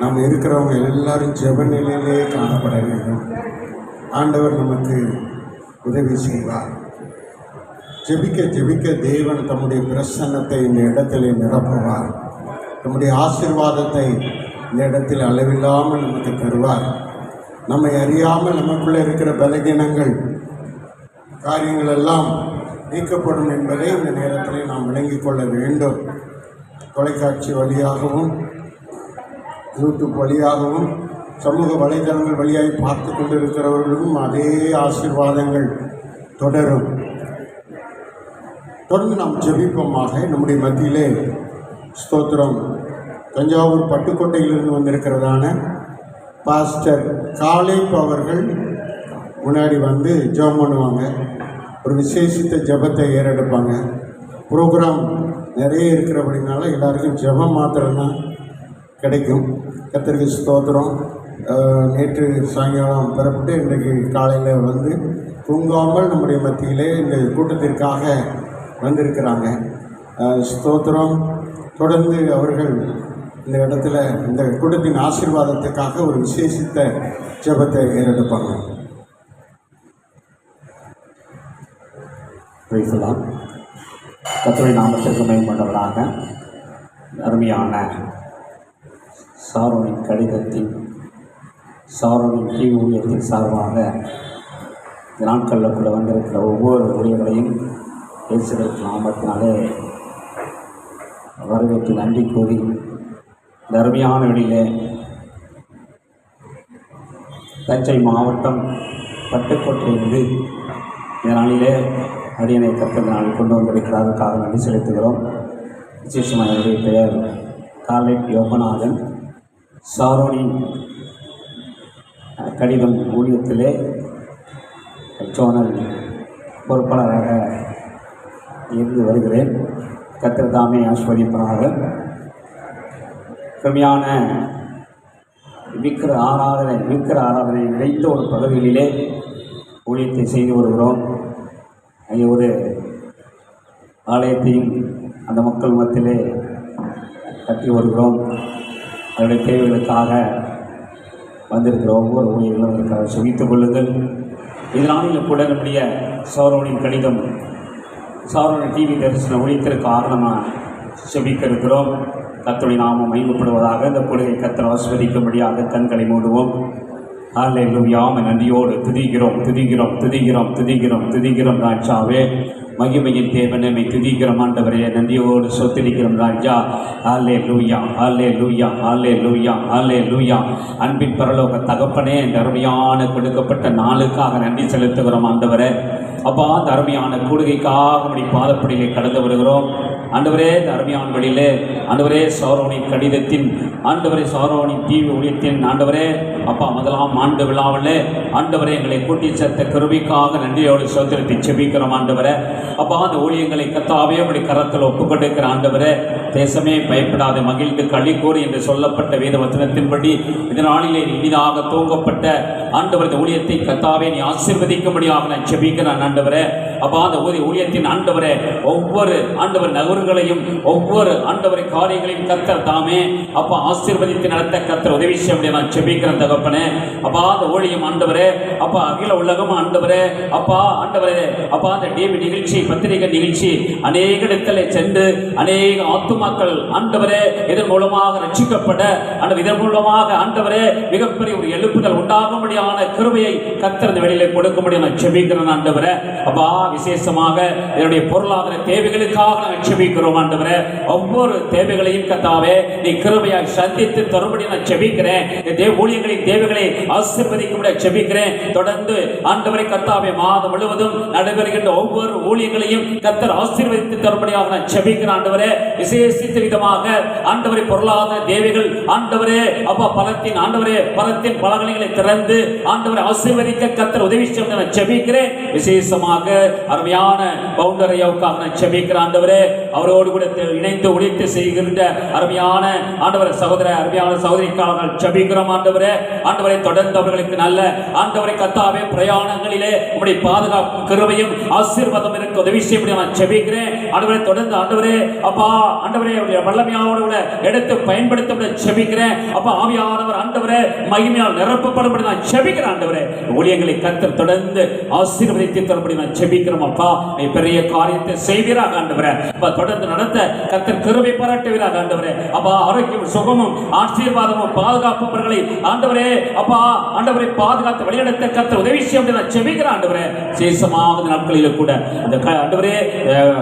நம்ம இருக்கிறவங்க எல்லாரும் ஜெப நிலையிலே காணப்பட வேண்டும். ஆண்டவர் நமக்கு உதவி செய்வார். ஜெபிக்க ஜெபிக்க தேவன் தம்முடைய பிரசன்னத்தை இந்த இடத்திலே நிரப்புவார். நம்முடைய ஆசீர்வாதத்தை இந்த இடத்தில் அளவில்லாமல் நமக்கு தருவார். நம்மை அறியாமல் நமக்குள்ளே இருக்கிற பலகீனங்கள் காரியங்கள் எல்லாம் நீக்கப்படும் என்பதை இந்த நேரத்தில் நாம் விளங்கிக் கொள்ள வேண்டும். தொலைக்காட்சி வழியாகவும் யூடியூப் வழியாகவும் சமூக வலைதளங்கள் வழியாக பார்த்து கொண்டிருக்கிறவர்களும் அதே ஆசீர்வாதங்கள் தொடரும். தொடர்ந்து நாம் ஜெபிப்போமாக. நம்முடைய மத்தியிலே ஸ்தோத்திரம் தஞ்சாவூர் பட்டுக்கோட்டையிலிருந்து வந்திருக்கிறதான பாஸ்டர் காலேப் அவர்கள் முன்னாடி வந்து ஜெபம் பண்ணுவாங்க. ஒரு விசேஷித்த ஜெபத்தை ஏறெடுப்பாங்க. ப்ரோக்ராம் நிறைய இருக்கிறபடினால எல்லாருக்கும் ஜெபம் மாத்திரம்தான் கிடைக்கும். கர்த்தருக்கு ஸ்தோத்திரம். நேற்று சாயங்காலம் பெறப்பட்டு இன்றைக்கு காலையில் வந்து தூங்காமல் நம்முடைய மத்தியிலே இந்த கூட்டத்திற்காக வந்திருக்கிறாங்க. ஸ்தோத்திரம். தொடர்ந்து அவர்கள் இந்த இடத்துல இந்த கூட்டத்தின் ஆசீர்வாதத்துக்காக ஒரு விசேஷித்த ஜெபத்தை ஏறெடுப்பாங்க. பேசலாம். கர்த்தருடைய நாமத்திற்கு மேம்பட்டவராக அருமையான சாரோனின் கடிதத்தின் சாரோனின் டிவி ஊழியத்தின் சார்பாக இந்த நாட்களில் கூட வந்திருக்கிற ஒவ்வொரு ஊழியர்களையும் இயேசுவின் நாமத்தினாலே வரவேற்று நன்றி கூறி இந்த அருமையான வழியிலே தஞ்சை மாவட்டம் பட்டுக்கோட்டையிலிருந்து இந்த நாளிலே அடியனை கர்த்தர் நாளில் கொண்டு வந்திருக்கிறாருக்காக நன்றி செலுத்துகிறோம். விசேஷமாக என்னுடைய பெயர் காலேப் யோகநாதன். சாரோனின் கடிதம் ஊழியத்திலே ஜோனல் பொறுப்பாளராக இருந்து வருகிறேன். கர்த்தர் தாமே ஆசீர்வதிப்பாராக. கடுமையான விக்கிர ஆராதனை நிறைந்த ஒரு பகுதிகளிலே ஊழியத்தை செய்து வருகிறோம். அங்கே ஒரு ஆலயத்தையும் அந்த மக்கள் மத்தியிலே கட்டி வருகிறோம். அதனுடைய தேவைகளுக்காக வந்திருக்கிற ஒவ்வொரு ஊழியர்களும் அதற்காக செவித்துக் கொள்ளுங்கள். இதனாலும் கூட நம்முடைய சாரோனின் கடிதம் சாரோனின் டிவி தரிசன ஊழியத்திற்காக நம்ம செபிக்க இருக்கிறோம். கர்த்தருடைய நாமம் மகிமைப்படுவதாக. இந்த கொள்கை கர்த்தர் ஆசீர்வதிக்கும்படியாக கண்களை மூடுவோம். ஹல்லேலூயா. நன்றியோடு துதிக்கிறோம் ராஜாவே. மகிமையின் தேவனை துதிக்கிறோம் ஆண்டவரே. நன்றியோடு சொத்திரிக்கிறோம் ராஜா. ஹல்லேலூயா. அன்பின் பரலோக தகப்பனே, இந்த அருமையான கொடுக்கப்பட்ட நாளுக்காக நன்றி செலுத்துகிறோம் ஆண்டவரே. அப்பா, அந்த அருமையான கூடுகைக்காக பாதப்படியிலே கடந்து வருகிறோம். ஆண்டவரே இந்த அருமையான வழியிலே ஆண்டவரே சாரோனின் கடிதத்தின் ஆண்டவரே சாரோனின் டிவி ஊழியத்தின் ஆண்டவரே அப்பா முதலாம் ஆண்டு விழாவில் ஆண்டவரே எங்களை கூட்டி சேர்த்த கிருபைக்காக நன்றியோடு சோதரத்தை செபிக்கிறோம் ஆண்டவரே. அப்பா அந்த ஊழியங்களை கத்தாவே அப்படி கரத்தில் ஒப்புக்கொண்டிருக்கிற ஆண்டவரே, தேசமே பயப்படாத மகிழ்ந்து களிக்கூறி என்று சொல்லப்பட்ட வேத வசனத்தின்படி இந்த நாளிலே இனிதாக தூங்கப்பட்ட ஆண்டவர் இந்த ஊழியத்தை கத்தாவே நீ ஆசீர்வதிக்கும்படியாக நான் செபிக்கிறேன் ஆண்டவரே. அப்பா அந்த ஊழியத்தின் ஆண்டவரே ஒவ்வொரு ஆண்டவர் நகர்களையும் ஒவ்வொரு ஆண்டவரை காரியங்களையும் கத்தர் தாமே அப்பா ஆசீர்வதித்து நடத்த கத்தர் உதவி செய்ய முடியும் நான் செபிக்கிறேன் தகப்பனே. அப்பா அந்த ஊழியம் ஆண்டவரே அப்பா அகில உலகம் ஆண்டவரே அப்பா ஆண்டவரே அப்பா அந்த டிவி நிகழ்ச்சி பத்திரிகை நிகழ்ச்சி அநேக இடத்துல சென்று அநேக ஆத்துமாக்கள் ஆண்டவரே இதன் மூலமாக ரட்சிக்கப்பட இதன் மூலமாக ஆண்டவரே மிகப்பெரிய ஒரு எழுப்புதல் உண்டாகும்படியான கிருபையை கத்தர் இந்த வெளியிலே கொடுக்க முடியும் நான் செபிக்கிறேன் ஆண்டவரே. அப்பா விசேஷமாக என்னுடைய பொருளாதார தேவைகளுக்காக நான் செபிக்கிறோம் ஆண்டவரே. ஒவ்வொரு தேவைகளையும் கத்தாவே நீ கிருபையாய் சந்தித்து தரும்படி நான் செபிக்கிறேன். ஊழியர்களின் தேவைகளை ஆசீர்வதிக்கும்படி செபிக்கிறேன். தொடர்ந்து ஆண்டவரை கத்தாவே மாதம் முழுவதும் நடைபெறுகின்ற ஒவ்வொரு ஊழியங்களையும் கத்தர் ஆசீர்வதித்து தரும்படியாக நான் செபிக்கிறேன் ஆண்டவரே. விசேஷித்த விதமாக ஆண்டவரை பொருளாதார தேவைகள் ஆண்டவரே அப்பா பலத்தின் ஆண்டவரே பலத்தின் பலகணிகளை திறந்து ஆண்டவரை ஆசீர்வதிக்க கத்தர் உதவி செய்ய நான் செபிக்கிறேன். விசேஷமாக அருமையான பவுண்டரையாவுக்காக நான் செபிக்கிறேன் ஆண்டவரே. அவரோடு கூட இணைந்து உழைத்து செய்கின்ற அருமையான ஆண்டவரை அருமையான சகோதரிக்காக செபிக்கிறோம் ஆண்டவரே. ஆண்டவரை தொடர்ந்து அவர்களுக்கு நல்ல ஆண்டவரை கத்தாவே பிரயாணங்களிலே உங்களுடைய பாதுகாப்பு கிருபையும் ஆசீர்வாதம் இருக்க உதவி செய்ய முடியும் நான் செபிக்கிறேன் ஆண்டவரை. தொடர்ந்து ஆண்டவரே அப்பா ஆண்டவரே வல்லமையோடு கூட எடுத்து பயன்படுத்த செபிக்கிறேன் அப்பா. ஆவியானவர் ஆண்டவரே மகிமையால் நிரப்பப்படும்படி நான் செபிக்கிறேன் ஆண்டவரே. ஊழியங்களை கத்தர் தொடர்ந்து ஆசீர்வதித்து தரும்படி நான் செபிக்கிறோம் அப்பா. நீ பெரிய காரியத்தை செய்வீராக ஆண்டவரே. அப்பா தொடர்ந்து நடத்த கத்தர் கிருபை பாராட்டுவீராக ஆண்டவரே. அப்பா ஆரோக்கியம் சுகமும் ஆசீர்வாதமும் பாதுகாப்பும் அவர்களை ஆண்டவரே அப்பா ஆண்டவரை பாதுகாத்து வழிநடத்த கத்தர் உதவி செய்ய நான் செபிக்கிறேன் ஆண்டவரே. விசேஷமாக நாட்களில் கூட அந்த ஆண்டவரே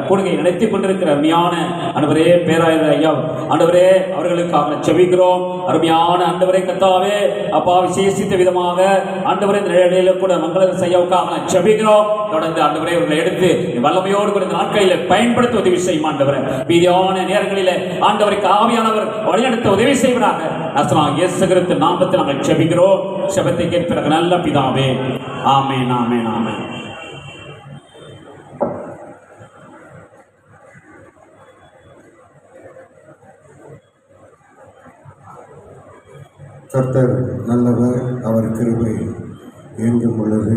கூடுகை நடத்தி கொண்டிருக்கிற அருமையான ஆண்டவரே பேராயர் ஐயா ஆண்டவரே அவர்களுக்காக செபிக்கிறோம். அருமையான ஆண்டவரை கத்தாவே அப்பா விசேஷித்த விதமாக ஆண்டவரே இந்த நிலையில கூட மங்கள செய்யவுக்காக செபிக்கிறோம். தொடர்ந்து ஆண்டவரே அவர்களை எடுத்து வல்லமையோடு கூட இந்த நாட்களில் பயன்படுத்த உதவி செய்யும் ஆண்டவரே. மீதியான நேரங்களில் ஆண்டவருக்கு ஆவியானவர் வழிநடத்த உதவி செய்வராக இயேசு கிறிஸ்து நாமத்தில் நாங்கள் செபிக்கிறோம். செபத்தை கேட்கிற நல்ல பிதாவே, ஆமென் ஆமென் ஆமென். கர்த்தர் நல்லவர், அவர் கிருபை என்றும் உள்ளது.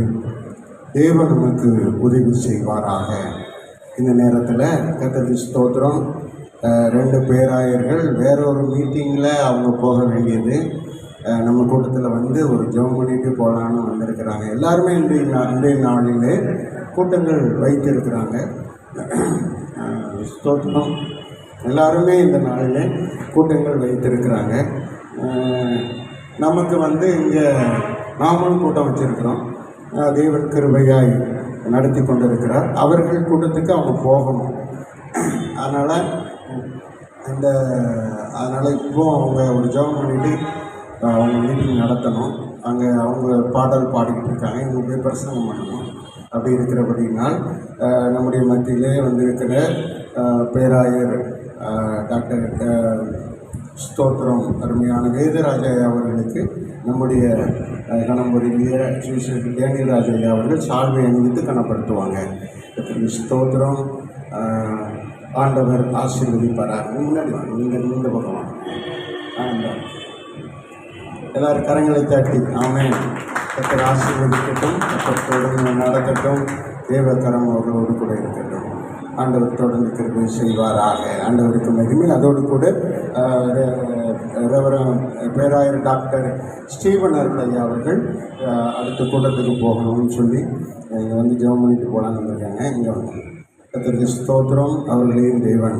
தேவன் நமக்கு உதவி செய்வாராக. இந்த நேரத்தில் கர்த்தருக்கு ஸ்தோத்திரம். 2 பேராயர்கள் வேறொரு மீட்டிங்கில் அவங்க போக வேண்டியது நம்ம கூட்டத்தில் வந்து ஒரு ஜெபம் பண்ணிட்டு போகலான்னு வந்திருக்கிறாங்க. எல்லாருமே இன்றைய நாளிலே கூட்டங்கள் வைத்திருக்கிறாங்க. ஸ்தோத்திரம். எல்லாருமே இந்த நாளில் கூட்டங்கள் வைத்திருக்கிறாங்க. நமக்கு வந்து இங்கே நாமளும் கூட்டம் வச்சுருக்கிறோம். தேவன் கிருபையாய் நடத்தி கொண்டிருக்கிறார். அவர்கள் கூட்டத்துக்கு அவங்க போகணும். அதனால் இப்போது அவங்க ஒரு ஜெபம் பண்ணிவிட்டு அவங்க மீட்டிங் நடத்தணும். அங்கே அவங்க பாடல் பாடிக்கிட்டு இருக்காங்க. இவங்க போய் பிரசங்கம் பண்ணணும். அப்படி இருக்கிறபடினால் நம்முடைய மத்தியிலே வந்திருக்கிற பேராயர் டாக்டர் ஸ்தோத்திரம் அருமையான வேதராஜா அவர்களுக்கு நம்முடைய கணம்புரிய ஸ்ரீ டேனியல் ராஜையா அவர்கள் சால்வை அணிவித்து கனப்படுத்துவாங்க. ஸ்தோத்திரம். ஆண்டவர் ஆசீர்வதிப்பாராக. முன்னாடி வாங்க, இந்த பக்கம் வாங்க. எல்லாரும் கரங்களை தட்டி ஆமென். கர்த்தர் ஆசீர்வதிக்கட்டும். கர்த்தரோடு நடக்கட்டும். தேவக்கரம் அவர்களோடு கூட இருக்கட்டும். ஆண்டவர் தொடர்ந்து கிருபை செய்வாராக. ஆண்டவருக்கு மகிமை. அதோடு கூட பேராயர் டாக்டர் ஸ்டீவன் அருளையா அவர்கள் அடுத்த கூட்டத்துக்கு போகணும்னு சொல்லி இங்கே வந்து ஜெபம் பண்ணிட்டு போகலான்னு வந்திருக்காங்க. இங்கே வந்து கர்த்தருக்கு ஸ்தோத்திரம். அவர்களையும் தேவன்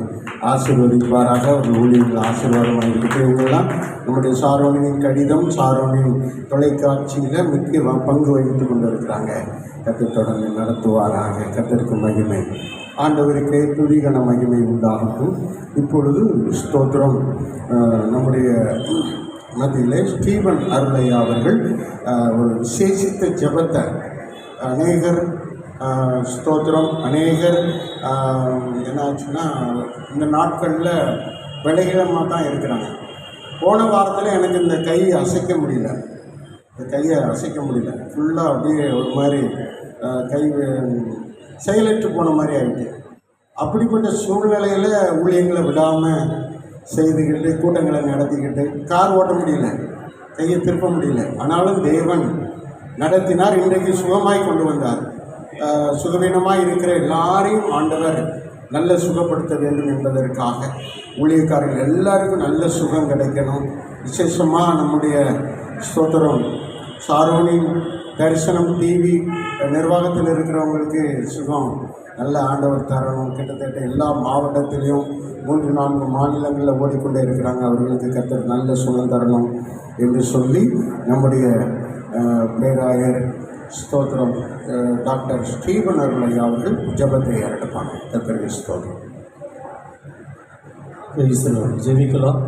ஆசீர்வதிப்பாராக. அவர்கள் ஊழியர்கள் ஆசீர்வாதமாக இருக்குது. இவங்கெல்லாம் நம்முடைய சாரோனின் கடிதம் சாரோனின் தொலைக்காட்சியில் முக்கிய பங்கு வகித்து கொண்டு இருக்கிறாங்க. கர்த்தர் தொடர்ந்து நடத்துவாராக. கர்த்தருக்கு மகிமை. ஆண்டவருக்கு துதிகன மகிமை உண்டாகட்டும். இப்பொழுது ஸ்தோத்திரம். நம்முடைய மத்தியிலே ஸ்டீவன் அருளையா அவர்கள் ஒரு விசேஷித்த ஜெபத்தை அநேகர் ஸ்தோத்திரம். அநேகர் என்னாச்சுன்னா இந்த நாட்களில் விலைகிழமாக தான் இருக்கிறாங்க. போன வாரத்தில் எனக்கு இந்த கையை அசைக்க முடியல, ஃபுல்லாக அப்படியே ஒரு மாதிரி கை செயலற்று போன மாதிரி ஆகிட்டு. அப்படிப்பட்ட சூழ்நிலையில் ஊழியங்களை விடாமல் செய்துக்கிட்டு கூட்டங்களை நடத்திக்கிட்டு கார் ஓட்ட முடியல, கையை திருப்ப முடியல. ஆனாலும் தேவன் நடத்தினார். இன்றைக்கு சுகமாய் கொண்டு வந்தார். சுகவீனமாக இருக்கிற எல்லாரையும் ஆண்டவர் நல்ல சுகப்படுத்த வேண்டும் என்பதற்காக ஊழியக்காரர்கள் எல்லாருக்கும் நல்ல சுகம் கிடைக்கணும். விசேஷமாக நம்முடைய ஸ்தோத்திரம் சாரோனின் தரிசனம் டிவி நிர்வாகத்தில் இருக்கிறவங்களுக்கு சுகம் நல்ல ஆண்டவர் தரணும். கிட்டத்தட்ட எல்லா மாவட்டத்திலையும் 3-4 மாநிலங்களில் ஓடிக்கொண்டே இருக்கிறாங்க. அவர்களுக்கு கர்த்தர் நல்ல சுகம் தரணும் என்று சொல்லி நம்முடைய பேராயர் ஸ்தோத்திரம் டாக்டர் ஸ்டீபன் அருளையா அவர்கள் ஜெபத்தை ஏறெடுப்பாங்க. கர்த்தருக்கு ஸ்தோத்திரம். ஜெபிக்கலாம்.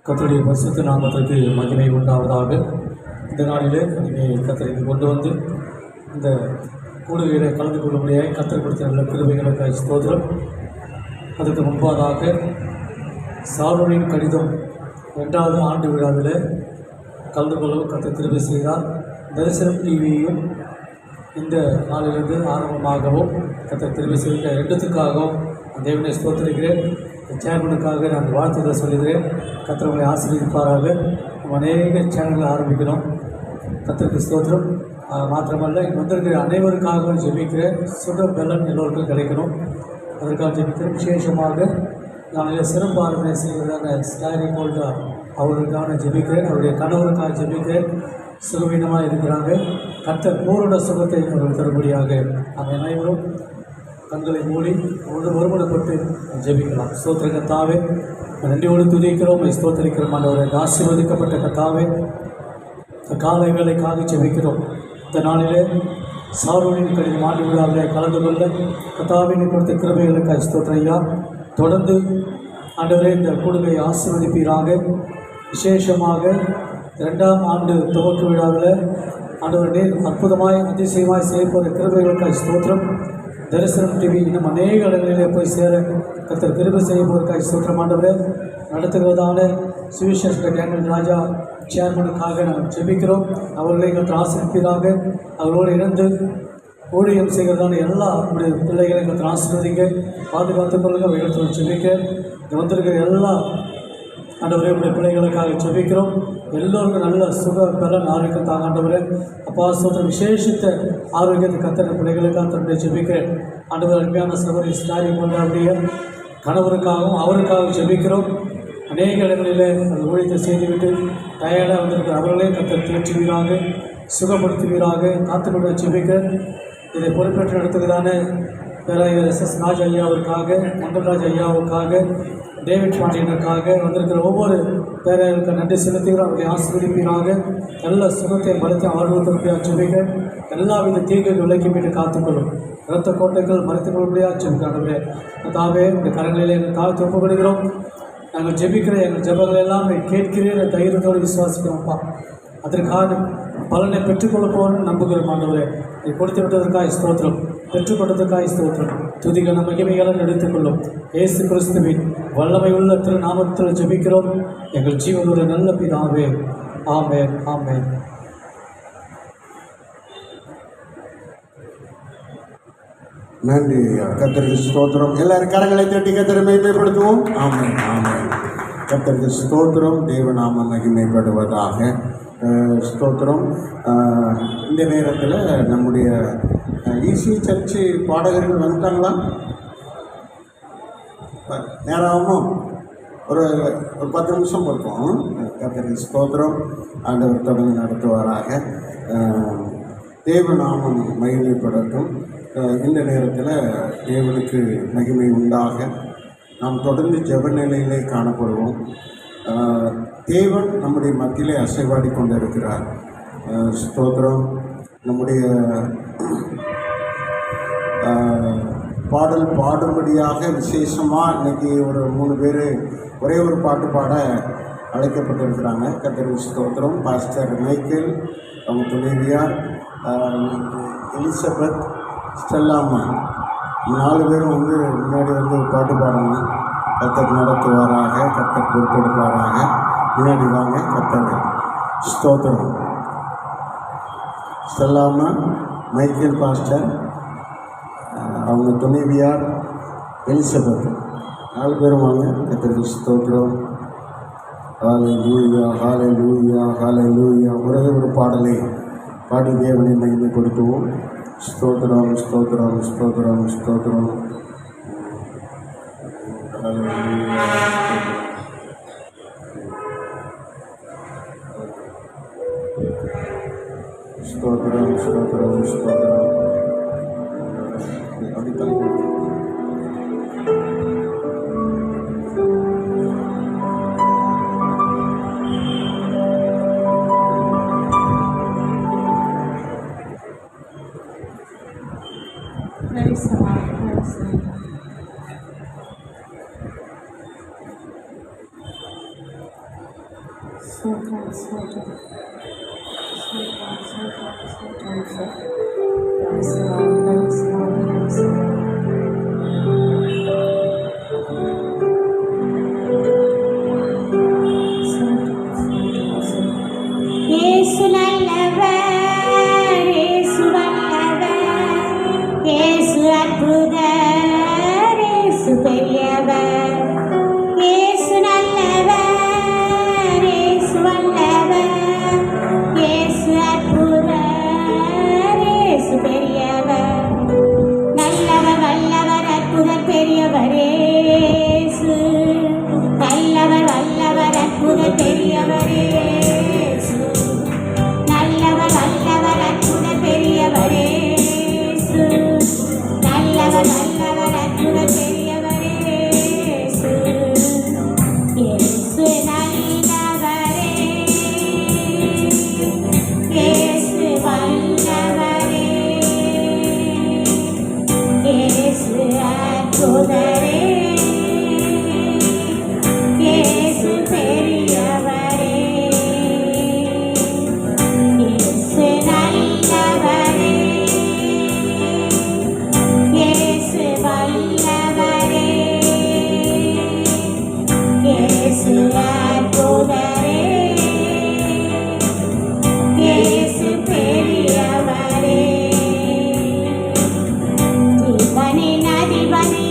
கர்த்தருடைய பரிசுத்த நாமத்திற்கு மகிமை உண்டாவதாக. இந்த நாளிலே நீங்கள் கர்த்தரை கொண்டு வந்து இந்த கூடுகையிலே கலந்து கொள்ளும்படியாக கர்த்தர் கொடுத்த நல்ல கிருபைகளுக்காக ஸ்தோத்திரம். அதுக்கு முன்பாக சாரோனின் கடிதம் 2வது ஆண்டு விழாவில் கலந்து கொள்ளவும் கர்த்தர் கிருபை செய்தார். தரிசனம் டிவியையும் இந்த நாளிலிருந்து ஆரம்பமாகவும் கர்த்தர் கிருபை செய்த 2த்துக்காகவும் தேவனை ஸ்தோத்திரிக்கிறேன். சேர்மனுக்காக நான் வாழ்த்துக்களை சொல்லுகிறேன். கர்த்தர் உங்களை ஆசீர்வதிப்பாராக. நம்ம அநேக சேனல்களை ஆரம்பிக்கணும். கர்த்தருக்கு ஸ்தோத்திரம். மாத்திரமல்ல வந்திருக்கிற அனைவருக்காக ஜெபிக்கிறேன். சுகம் பலன் எல்லோருக்கும் கிடைக்கணும். அதற்காக ஜெபிக்கிறேன். விசேஷமாக நான் சிறப்பு ஆராதனை செய்வதான ஸ்டாரி கோல்டா அவர்களுக்காக ஜெபிக்கிறேன். அவருடைய கணவருக்காக ஜெபிக்கிறேன். சுகவீனமாக இருக்கிறாங்க. கர்த்தர் பூரண சுகத்தை அவர்கள் தரும்படியாக நாம் அனைவரும் கண்களை மூடி ஒருமுறைப்பட்டு ஜெபிக்கலாம். ஸ்தோத்திர கர்த்தாவே, நன்றியோடு துதிக்கிறோம், ஸ்தோத்திரிக்கிறோம். ஆண்டவரே, ஆசீர்வதிக்கப்பட்ட கர்த்தாவே, காலை வேலைக்காக ஜெபிக்கிறோம். இந்த நாளிலே சாரோனின் கடிதம் ஆண்டு விழாவில் கலந்து கொள்ள கர்த்தாவின் கொடுத்த கிருபைகளுக்காக ஸ்தோத்திரம் ஐயா. தொடர்ந்து ஆண்டவரே இந்த கூடுகையை ஆசீர்வதிப்பீராக. விசேஷமாக 2ஆம் ஆண்டு துவக்க விழாவில் ஆண்டவரே அற்புதமாய் அதிசயமாய் செய்யப்போகிற கிருபைகளுக்காக ஸ்தோத்திரம். தரிசனம் டிவி இன்னும் அநேக இடங்களிலே போய் சேர கர்த்தர் கிருபை செய்ய போவதற்காக ஸ்தோத்திரம். ஆண்டவரே, நடத்துகிறதான சுவிசேஷ டேனியல் ராஜா சேர்மனுக்காக நாம் ஜெபிக்கிறோம். அவர்களை கர்த்தர் ஆசீர்வதிப்பீராக. அவர்களோடு இணைந்து ஊழியம் செய்கிறதான எல்லா நம்முடைய பிள்ளைகளை கர்த்தர் ஆசீர்வதிங்க, பாதுகாத்துக் கொள்ளுங்க. இடத்துல ஜெபிக்க வந்திருக்கிற எல்லா ஆண்டவரே உடைய பிள்ளைகளுக்காக ஜெபிக்கிறோம். எல்லோருக்கும் நல்ல சுக பலன் ஆரோக்கியத்தாக ஆண்டவரே அப்பா ஸ்தோத்திரம். விசேஷித்த ஆரோக்கியத்தை கர்த்தர் பிள்ளைகளுக்காக தன்னுடைய ஜெபிக்கிறேன். ஆண்டவர் அருமையான சகோதரி ஸ்டாரி கொண்டாடிய கணவருக்காகவும் அவருக்காக ஜெபிக்கிறோம். அநேக இடங்களிலே அந்த ஊழியத்தை செய்துவிட்டு டயர்டாக வந்திருக்கிற அவர்களே கர்த்தர் தேற்றுவீராக, சுகப்படுத்துவீராக. காத்துக்கொண்டு ஜெபிக்கிறேன். இதை பொறுப்பேற்று நடத்துகிறதான பேராயர் SS ராஜ் ஐயாவுக்காக, மண்டல்ராஜ் ஐயாவுக்காக, டேவிட் பாண்டியனுக்காக வந்திருக்கிற ஒவ்வொரு பேராயருக்கு நன்றி செலுத்துகிறோம். அவர்களை ஆசீர்வதிப்பீராக. நல்ல சுகத்தை பலத்தை ஆர்வத்திற்கு ஜெபிக்க எல்லாவித தீங்குகள் விலக்கி மீட்டு காத்துக்கொள்ளும். இரத்த கோட்டைகள் மறைத்துக் கொள்ளும்படியாக ஜெபிக்கிறோம். அதாவே இந்த கரங்களிலே எங்கள் தாழ்த்து ஒப்புக்கொள்கிறோம். நாங்கள் ஜெபிக்கிற எங்கள் ஜெபங்கள் எல்லாம் கேட்கிறேன் தைரியத்தோடு விசுவாசிக்கிறோம்ப்பா. அதற்காக பலனை பெற்றுக்கொள்ள போகணும்னு நம்புகிறோம். ஆண்டவரே, இதை கொடுத்து விட்டதற்காக ஸ்தோத்திரம், பெற்றுக்கொண்டதற்காக ஸ்தோத்திரம். துதிகளை மகிமைகளை எடுத்துக்கொள்ளும். இயேசு கிறிஸ்துவின் வல்லமை உள்ள திருநாமத்தில் ஜெபிக்கிறோம் எங்கள் ஜீவனுடைய நல்ல பிதாவே. ஆமென், ஆமென். நன்றி. கர்த்தருக்கு ஸ்தோத்திரம். எல்லாரும் கரங்களை தட்டி கர்த்தரை மகிமைப்படுத்துவோம். ஆமென், ஆமென். கர்த்தருக்கு ஸ்தோத்திரம். தேவநாம மகிமைப்படுவதாக. ஸ்தோத்திரம். இந்த நேரத்தில் நம்முடைய ஈசி சர்ச்சு பாடகர்கள் வந்துட்டாங்களா? நேரமாகவும் ஒரு 10 நிமிஷம் இருக்கும். கர்த்தருக்கு ஸ்தோத்திரம். ஆண்டவர் தொடர்ந்து நடத்துவாராக. தேவநாமம் மகிமைப்படட்டும். இந்த நேரத்தில் தேவனுக்கு மகிமை உண்டாக நாம் தொடர்ந்து ஜெப நிலையிலே காணப்படுவோம். தேவன் நம்முடைய மத்தியிலே அசைவாடி கொண்டிருக்கிறார். ஸ்தோத்திரம். நம்முடைய பாடல் பாடும்படியாக விசேஷமாக இன்றைக்கி ஒரு 3 பேர் ஒரே ஒரு பாட்டு பாட அழைக்கப்பட்டிருக்கிறாங்க. கர்த்தருக்கு ஸ்தோத்திரம். பாஸ்டர் மைக்கேல், அவங்க துணைவியார் எலிசபெத், ஸ்டெல்லாம்மா, 4 பேரும் முன்னாடி பாட்டு பாடணும். கர்த்தர் நடத்துவாராக, கர்த்தர் பொறுப்பெடுப்பாராக. முன்னாடி வாங்க. கர்த்தர் ஸ்தோத்திரம். ஸ்டெல்லாம்மா, மைக்கேல் பாஸ்டர், அவங்க துணைவியார் எலிசபெத், 4 பேரும் வாங்க. கர்த்தருக்கு ஸ்தோத்திரம். ஹல்லேலூயா, ஹல்லேலூயா, ஹல்லேலூயா. ஒரே ஒரு பாடலை பாடி தேவனை மகிமைப்படுத்துவோம். ஸ்தோத்திரம், ஸ்தோத்திரம், ஸ்தோத்திரம், ஸ்தோத்திரம். ஹல்லேலூயா, ஸ்தோத்திரம், ஸ்தோத்திரம், ஸ்தோத்திரம். அப்படி தலைப்பு Praise the Lord, praise the Lord. Sotram, sotram. Sotram, sotram, sotram, sotram. Praise the Lord, praise the Lord, praise the Lord. இயேசு நல்லவர், இயேசு வல்லவர், இயேசு அற்புதர், இயேசு பெரியவர். இயேசு நல்லவர், இயேசு வல்லவர், இயேசு அற்புதர், இயேசு பெரியவர். நல்லவர், வல்லவர், அற்புதர், பெரியவர் இயேசு. நல்லவர், வல்லவர், அற்புதர், பெரியவர் இயேசு. நல்லவர், வல்லவர், அற்புதர், பெரியவர் இயேசு. நல்லவர், வல்லவர், அற்புதர், பெரியவர் இயேசு. இயேசு நல்லவரே, இயேசு வல்லவரே, இயேசு அற்புதரே, இயேசு பெரியவரே. இயேசு நல்லவரே, இயேசு வல்லவரே, இயேசு அற்புதரே, இயேசு பெரியவரே. ஜீவனின் அதிபதி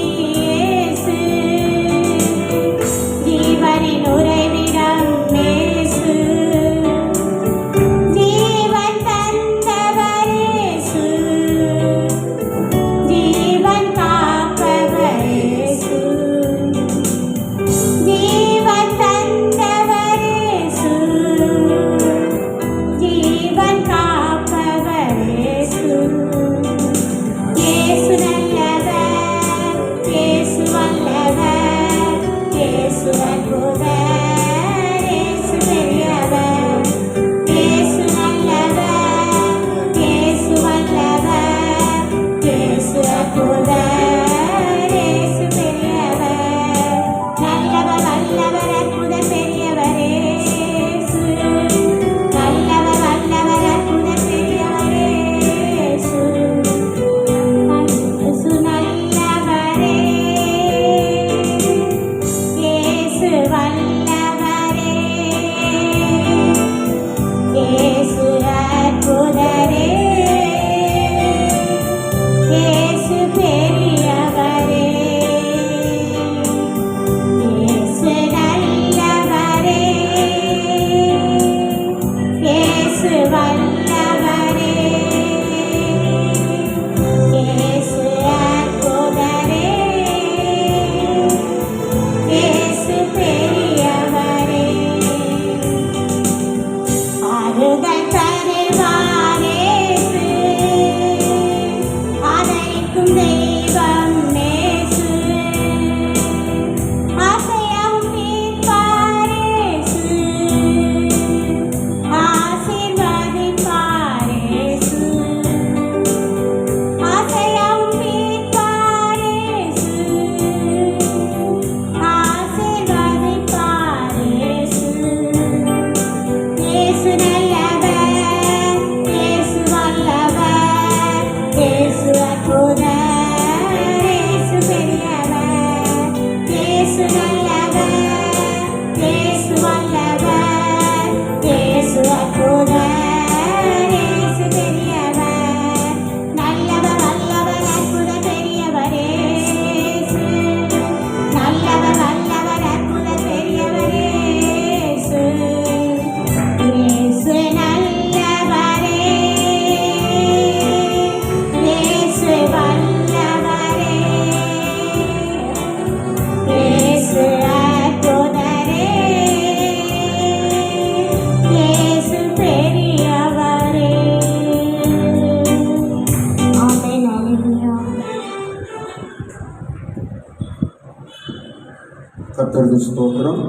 கர்த்தருக்கு ஸ்தோத்திரம்.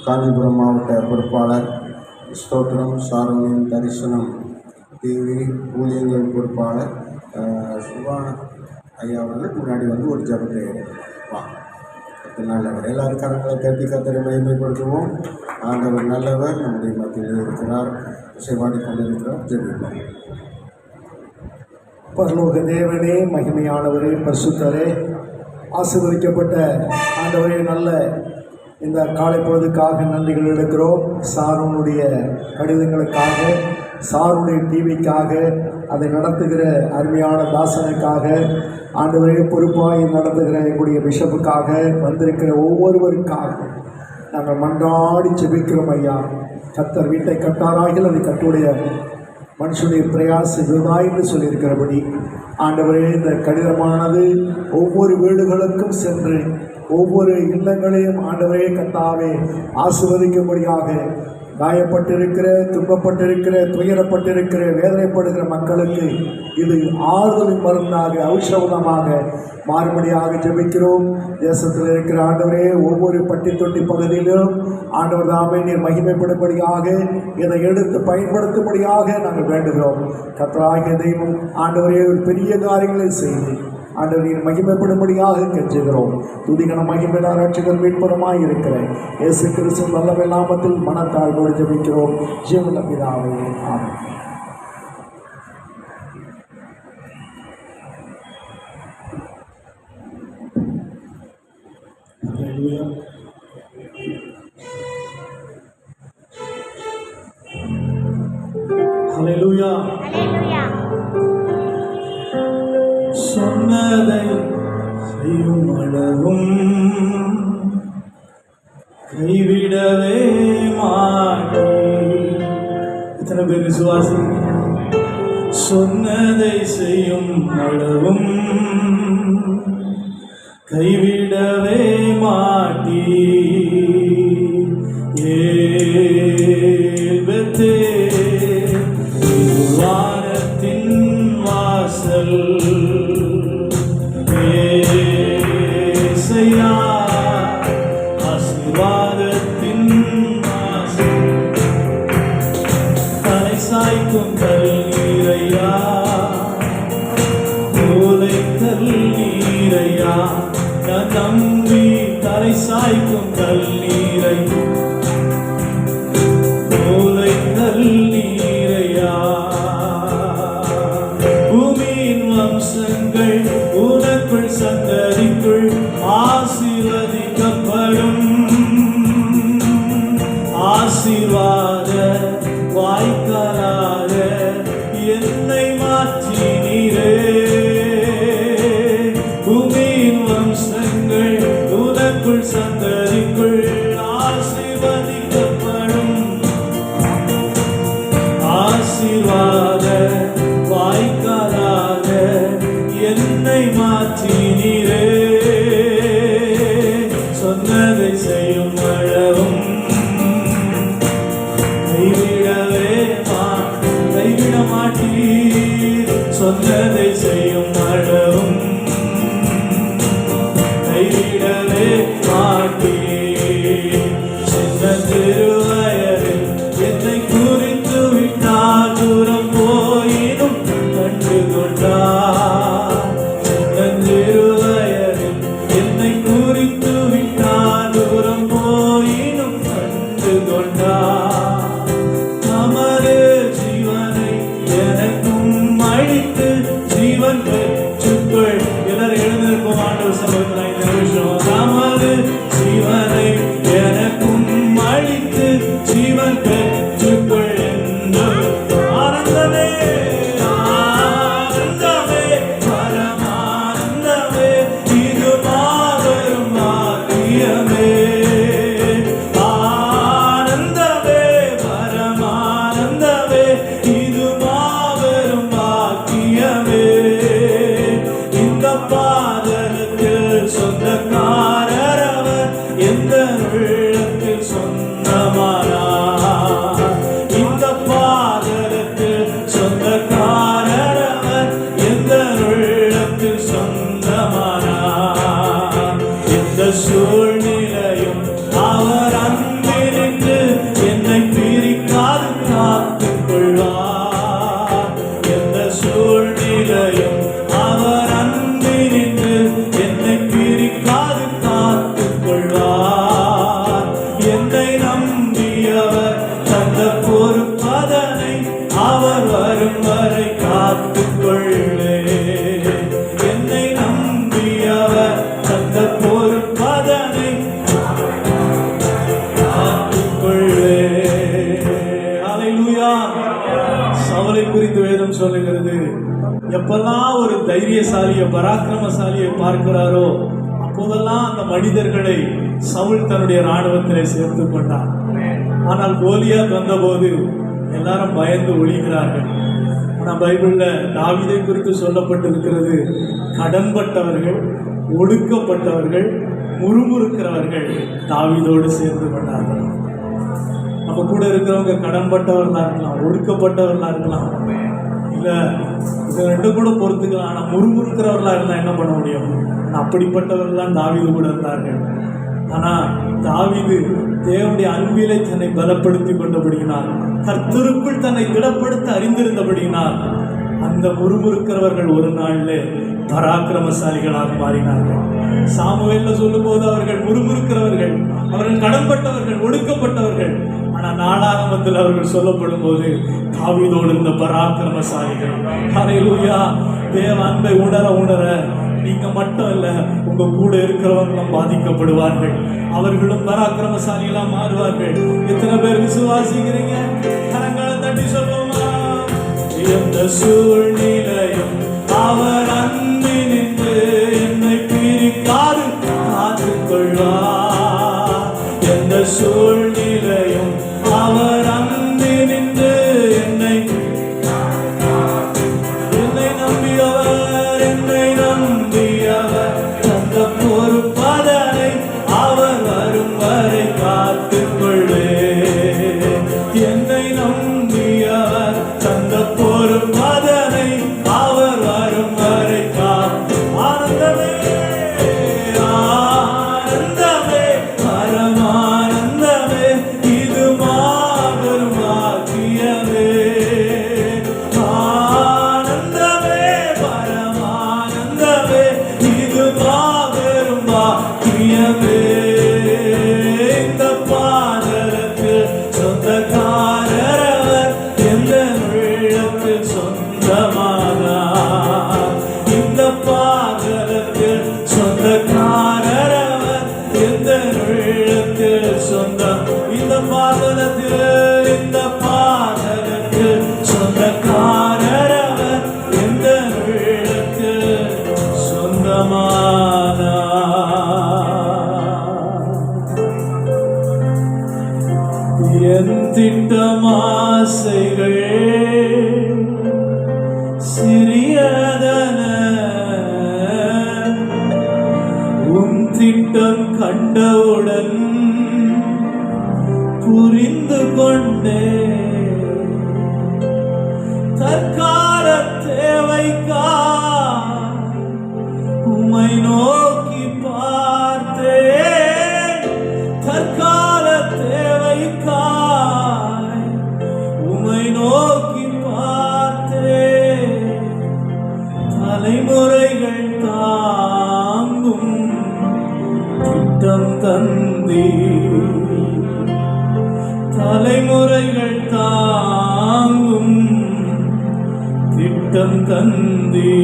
காஞ்சிபுரம் மாவட்ட பொறுப்பாளர் ஸ்தோத்திரம். சாரோனின் தரிசனம் டிவி ஊழியங்கள் பொறுப்பாளர் சுபான ஐயா அவர்கள் முன்னாடி வந்து ஒரு ஜபத்தை நல்லவர். எல்லாரும் கரங்களை தட்டி கர்த்தரை மகிமைப்படுத்துவோம். ஆண்டவர் நல்லவர், நம்முடைய மத்தியில் இருக்கிறார், இசைவாடி கொண்டிருக்கிறார். ஜெபிப்போம். பரலோக தேவனே, மகிமையானவரே, பரிசுத்தரே, ஆசீர்வதிக்கப்பட்ட ஆண்டவரே, நல்ல இந்த காலை பொழுதுக்காக நன்றிகள் எடுக்கிறோம். சாரோனுடைய கடிதங்களுக்காக, சாருடைய டிவிக்காக, அதை நடத்துகிற அருமையான தாசனுக்காக, ஆண்டவரே பொறுப்பாக நடத்துகிற எங்களுடைய பிஷப்புக்காக, வந்திருக்கிற ஒவ்வொருவருக்காக நாங்கள் மன்றாடி ஜெபிக்கிறோம். ஐயா, கர்த்தர் வீட்டை கட்டாராகில் அது கட்டுடைய மனுஷனுடைய பிரயாச விருதாய் என்று சொல்லியிருக்கிறபடி ஆண்டவரே, இந்த கடிதமானது ஒவ்வொரு வீடுகளுக்கும் சென்று ஒவ்வொரு இல்லங்களையும் ஆண்டவரே கர்த்தாவே ஆசீர்வதிக்கும்படியாக காயப்பட்டிருக்கிற, துன்பப்பட்டிருக்கிற, துயரப்பட்டிருக்கிற, வேதனைப்படுகிற மக்களுக்கு இது ஆறுதலின் மருந்தாக, ஔஷதமாக மாறுபடியாக ஜெபிக்கிறோம். தேசத்தில் இருக்கிற ஆண்டவரே, ஒவ்வொரு பட்டி தொட்டி பகுதியிலும் ஆண்டவர் தாமே நீர் மகிமைப்படும்படியாக இதை எடுத்து பயன்படுத்தும்படியாக நாங்கள் வேண்டுகிறோம். கர்த்தராகிய தெய்வம் ஆண்டவரே ஒரு பெரிய காரியங்களை செய்து ஆண்டவர் நீர் மகிமைப்படும்படியாக கெஞ்சுகிறோம். துதிகன மகிமையிலா ரட்சகர் மீட்புறமாய் இருக்கிற இயேசு கிறிஸ்து நல்ல நாமத்தில் மனத்தாழ்வோடு ஜெபிக்கிறோம். ஜீவனுள்ள பிதாவே, ஆமென். ஹல்லேலூயா. சொன்னதை செய்யும் அளவும் கைவிடவே மாட்டேன். எத்தனை பேர் விசுவாசி? சொன்னதை செய்யும் அளவும் கைவிடவே மாட்டேன். ஏல்பத்தே வானத்தின் வாசல் ஏசையா, ஆசீர்வாதத்தின் வாசல் தலை சாய்க்கும் கல்லீரையா, கோலை கல்லீரையா, நான் நம்பி தலை சாய்க்கும் கல்லீரை, கோலை கல்லீரையா. பூமியின் வம்சங்கள் உனக்குள் சந்ததிக்குள் ஆசீர்வதிக்கப்படும். ஆசீர்வாத வாய்க்காலாக என்னை மாற்றினீரே. பூமியின் வம்சங்கள் உனக்குள் சந்ததிக்குள் ஆசீர்வதிக்கப்படும். ஆசீர்வாத வாய்க்காலாக என்னை மாற்றினீரே. சொன்னதை செய்யும் அளவும் கைவிட மாட்டீர். சொன்னதை செய்யும் அளவும் கைவிடவே மாட்டீர். சின்ன திருவயதில் என்னை குறித்து விட்டால் தூரம் போயினும் கண்டு கொண்டார். சின்ன திருவயதில் என்னை குறித்து விட்டால் தூரம் போயினும் கண்டு கொண்டார். நமது ஜீவனை எனக்கும் அழித்து ஜீவன் பெற்றுக்கொள். எல்லாரும் எழுந்திருக்கும் ஆண்டவர் சமூகத்தில் இந்த நிமிஷம். நமது ஜீவனை எனக்கும் அழித்து ஜீவன் பெற்றுக்கொள் என்று ஆனந்தமே, ஆனந்தமே, பரமானந்தமே, இது மாபெரும் பாக்கியமே. ஆனந்தமே, பரமானந்தமே, இது மாபெரும் பாக்கியமே. இந்த பாதலத்தில் சொந்தக்காரர் அவர், எந்த உள்ளத்தில் சொந்தமானார். இந்த பாதலத்தில் சொந்தக்காரர் அவர், எந்த உள்ளத்தில் சொந்தமானார். எந்த சூழ்நிலையும் தைரியசாலியை பராக்கிரமசாலியை பார்க்கிறாரோ அப்போதெல்லாம் அந்த மனிதர்களை சவுல் தன்னுடைய இராணுவத்திலே சேர்த்து கொண்டார். ஆனால் கோலியாத் வந்தபோது எல்லாரும் பயந்து ஒழிக்கிறார்கள். ஆனால் பைபிளில் தாவீதை குறித்து சொல்லப்பட்டிருக்கிறது, கடன்பட்டவர்கள், ஒடுக்கப்பட்டவர்கள், முறுமுறுக்கிறவர்கள் தாவீதோடு சேர்ந்து கொண்டார்கள். நம்ம கூட இருக்கிறவங்க கடன்பட்டவர்களாக இருக்கலாம், ஒடுக்கப்பட்டவர்களாக இருக்கலாம், இல்லை இது ரெண்டு கூட பொறுத்துக்கலாம். ஆனால் முறுமுறுக்கிறவர்களாக இருந்தால் என்ன பண்ண முடியும்? அப்படிப்பட்டவர்கள்லாம் தாவீது கூட இருந்தார்கள். ஆனால் தாவீது தேவனுடைய அன்பிலே தன்னை பலப்படுத்தி கொண்டபடியினால், கர்த்தருக்குள் தன்னை திடப்படுத்த அறிந்திருந்தபடியினால், அந்த முறுமுறுக்கிறவர்கள் ஒரு நாளில் பராக்கிரமசாலிகளாக மாறினார்கள். சாமுவேல்ல சொல்லும் போது அவர்கள் முறுமுறுக்கிறவர்கள், அவர்கள் கடன்பட்டவர்கள், ஒடுக்கப்பட்டவர்கள். ஆனால் நாளாகமத்தில் அவர்கள் சொல்லப்படும் போது தாவீதோடு இருந்த பராக்கிரமசாலிகள். ஹல்லேலூயா! தேவ அன்பை உணர உணர நீங்க மட்டும் இல்ல, உங்க கூட இருக்கிறவங்களும் பாதிக்கப்படுவார்கள். அவர்களும் பராக்கிரமசாலிகளா மாறுவார்கள். எத்தனை பேர் விசுவாசிக்கிறீங்க? கரங்களை தட்டி சொல்லுவோமா? எந்த சூழ்நிலையும் அவர் அன்பி நின்று என்னை பிரிக்காது காத்துக் கொள்வார். எந்த சூழ்நிலையும் அவர் அன்பி நின்று என்னை நம்பியவர் தந்த பொறுப்பதனை அவர் வரும் வரை காத்துக் கொள்ளே. என்னை நம்பியவர் தந்த பொறுப்பதனை அவர் வரும் வரை காத்து. ஆனந்தமே ஆனந்தமே பரமானந்தமே, இது மாபெரும் பாக்கியமே. ஆனந்தமே பரமானந்தமே, இது மாபெரும் பாக்கியமே. இந்த பாதலத்தில் சொந்தக்காரர் எந்த உள்ளத்தில் சொந்தமானார். இந்த பாதலத்தில் சொந்தக்காரர் எந்த உள்ளத்தில் சொந்தம். இந்த பாதலத்தில், இந்த பாதலத்தில் சொந்தக்காரர் எந்த உள்ளத்தில் சொந்தமானார். என் திட்டமாசைகள் சிறியதன, உன் திட்டம் கண்டவுடன் புரிந்து கொண்டே. தற்கால தேவைக்கா உம்மை நோக்கி பார்த்தேன். தற்கால தேவைக்காய் உம்மை நோக்கி பார்த்தேன். தலைமுறைகள் தாங்கும் திட்டம் தந்தி, தலைமுறைகள் தாங்கும் திட்டம் தந்தி.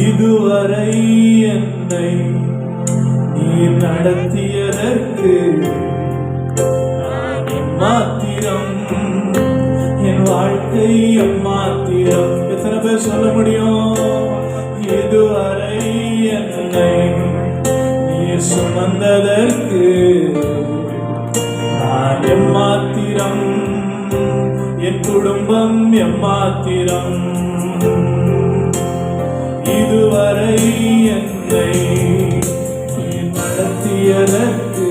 இதுவரை என்னை நீர் நடத்தியதற்கு நான் எம்மாத்திரம், என் வாழ்க்கை எம்மாத்திரம். எத்தனை பேர் சொல்ல முடியும்? இதுவரை என்னை நீர் சுமந்ததற்கு நான் எம்மாத்திரம், என் குடும்பம் எம்மாத்திரம். இதுவரை என்னை நீர் நடத்தியதற்கு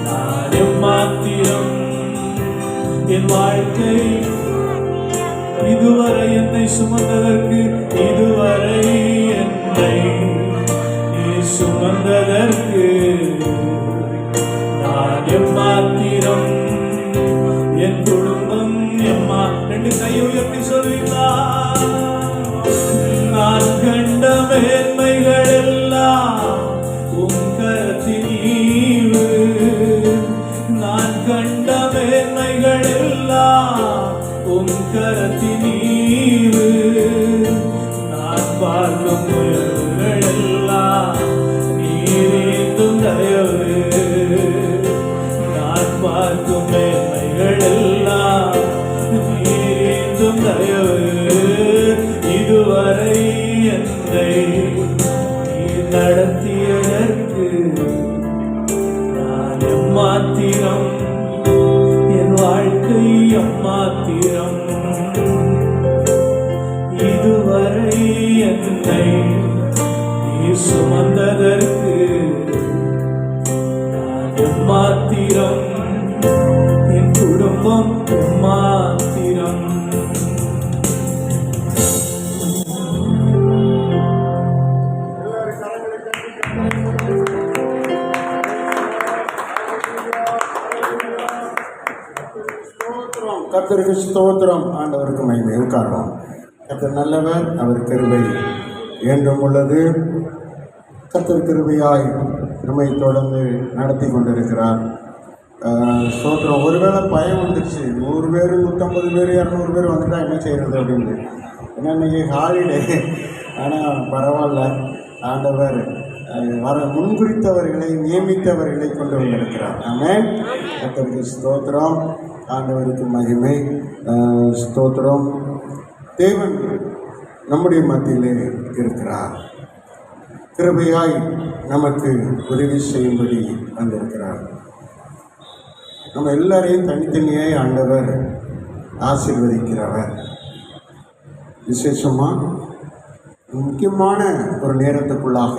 நான் எம்மாத்திரம், என் வாழ்க்கை. இதுவரை என்னை சுமந்ததற்கு, இதுவரை என்னை நீர் சுமந்ததற்கு நான் எம்மாத்திரம், என் குடும்பம் எம்மா. ரெண்டு கையை உயர்த்தி சொல்வீங்களா? நான் கண்ட மேன்மைகள் எல்லாம் உன் கரத்தின் ஈவு. நான் கண்ட மேன்மைகள் எல்லாம் உன் கரத்தின் ஈவு. நான் பார்க்கும் உயர்வுகள் எல்லாம் நீரேந்தும் தயவு. நான் பார்க்கும் மேன்மைகள் எல்லாம் நீரேந்தும் தயவு. என்னை நீர் நடத்தியதற்கு நான் எம்மாத்திரம், என் வாழ்க்கை எம்மாத்திரம். இதுவரை என்னை நீர் சுமந்ததற்கு நான் எம்மாத்திரம், என் குடும்பம் எம்மாத்திரம். கர்த்தருக்கு ஸ்தோத்திரம். ஆண்டவருக்கு மகிமை. உட்கார்வோம். கர்த்தர் நல்லவர், அவர் கிருபை என்றும் உள்ளது. கர்த்தர் கிருபையாய் நம்மை தொடர்ந்து நடத்தி கொண்டிருக்கிறார். ஸ்தோத்திரம். ஒருவேளை பயம் வந்துருச்சு, 100 பேர் 150 பேர் 200 பேர் வந்துட்டா என்ன செய்கிறது அப்படின்னு. ஏன்னா இன்றைக்கி ஹாலிடே. ஆனால் பரவாயில்ல, ஆண்டவர் வர முன்குறித்தவர்களை நியமித்தவர்களை கொண்டு வந்திருக்கிறார். ஆமென். கர்த்தருக்கு ஸ்தோத்திரம். ஆண்டவருக்கு மகிமை. ஸ்தோத்திரம். தேவன் நம்முடைய மத்தியிலே இருக்கிறார். கிருபையாய் நமக்கு உதவி செய்யும்படி வந்திருக்கிறார். நம்ம எல்லாரையும் தனித்தனியாய் ஆண்டவர் ஆசீர்வதிக்கிறவர். விசேஷமாக முக்கியமான ஒரு நேரத்துக்குள்ளாக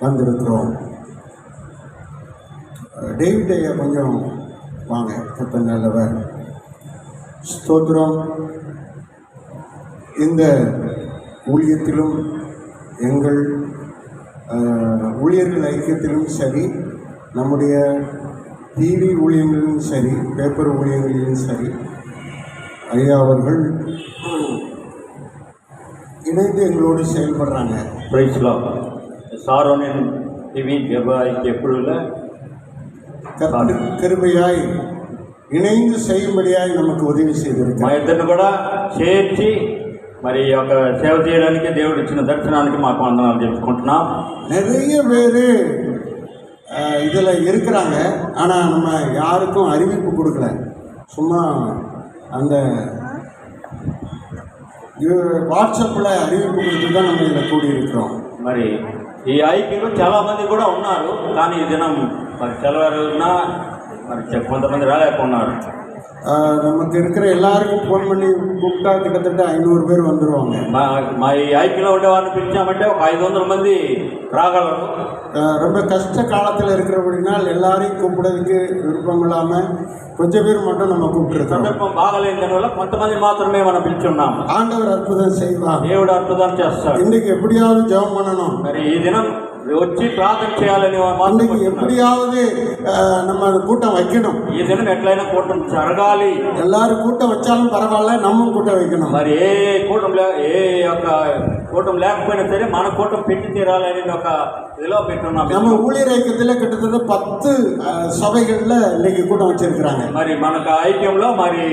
வந்திருக்கிறோம். டேவிடைய கொஞ்சம் வாங்க. கர்த்தர் நல்லவர். ஸ்தோத்திரம். இந்த ஊழியத்திலும் எங்கள் ஊழியர்கள் ஐக்கியத்திலும் சரி, நம்முடைய டிவி ஊழியங்களிலும் சரி, பேப்பர் ஊழியங்களிலும் சரி, ஐயா அவர்கள் இணைந்து எங்களோடு செயல்படுறாங்க. பிரைஸ்லாம் சாரோனின் டிவி ஜெப ஐக்கிய குழுவில் கர்த்தர் கிருபையாய் ఇணைந்து செய்யும்படியாய் நமக்கு ఉదవి செய்திருக்கிறார். మా ఇద్దరిని కూడా చేర్చి మరి ఒక సేవ చేయడానికి దేవుడు ఇచ్చిన దర్శనానికి మాకు వందనాలు చెప్పుకుంటున్నాం. நிறைய பேர் இதில் இருக்கிறாங்க, ஆனால் நம்ம யாருக்கும் அறிவிப்பு கொடுக்கல. சும்மா அந்த వాట్సాప్లో அறிவிப்பு கொடுத்து தான் நம்ம இதில் கூடியிருக்கிறோம். మరి ఈ ఐక్యంలో చాలామంది కూడా ఉన్నారు, కానీ ఈ దినం మరి సెలవున్నా మరి కొంతమంది రాలేకున్నారు. நமக்கு இருக்கிற எல்லாருக்கும் ஃபோன் பண்ணி கூப்பிட்டா கிட்டத்தட்ட 500 பேர் வந்துடுவாங்க. మా ఈ ఐక్యంలో ఉండే వారిని పిలిచామంటే ఒక 500 మంది రాగలరు. ரொம்ப கஷ்ட காலத்தில் இருக்கிறபடினால் எல்லாரையும் கூப்பிடுறதுக்கு விருப்பம் இல்லாமல் கொஞ்சம் பேர் மட்டும் நம்ம கூப்பிட்டுருக்கோம். సందర్భం బాగలేని దానివల్ల కొంతమంది మాత్రమే మనం పిలుచున్నాం. ஆண்டவர் அற்புதம் செய்வார். దేవుడు అద్భుతం చేస్తాడు. இன்னைக்கு எப்படியாவது ஜெபம் பண்ணணும். మరి ఈ దినం వచ్చి ప్రార్థన చేయాలని இன்னைக்கு எப்படியாவது நம்ம கூட்டம் வைக்கணும். ఈ దినం ఎట్లయినా కూటం జరగాలి. எல்லாரும் கூட்டம் வச்சாலும் பரவாயில்ல, நம்ம கூட்டம் வைக்கணும். మరి ఏ యొక్క కూటం లేకపోయినా సరే మన కూటం పెట్టి తీరాలని ఒక ఇదిలో పెట్టున్నాం. நம்ம ஊழியர் ஐக்கியத்தில் கிட்டத்தட்ட 10 சபைகளில் இன்னைக்கு கூட்டம் வச்சிருக்கிறாங்க. మరి మనకు ఐక్యంలో మరి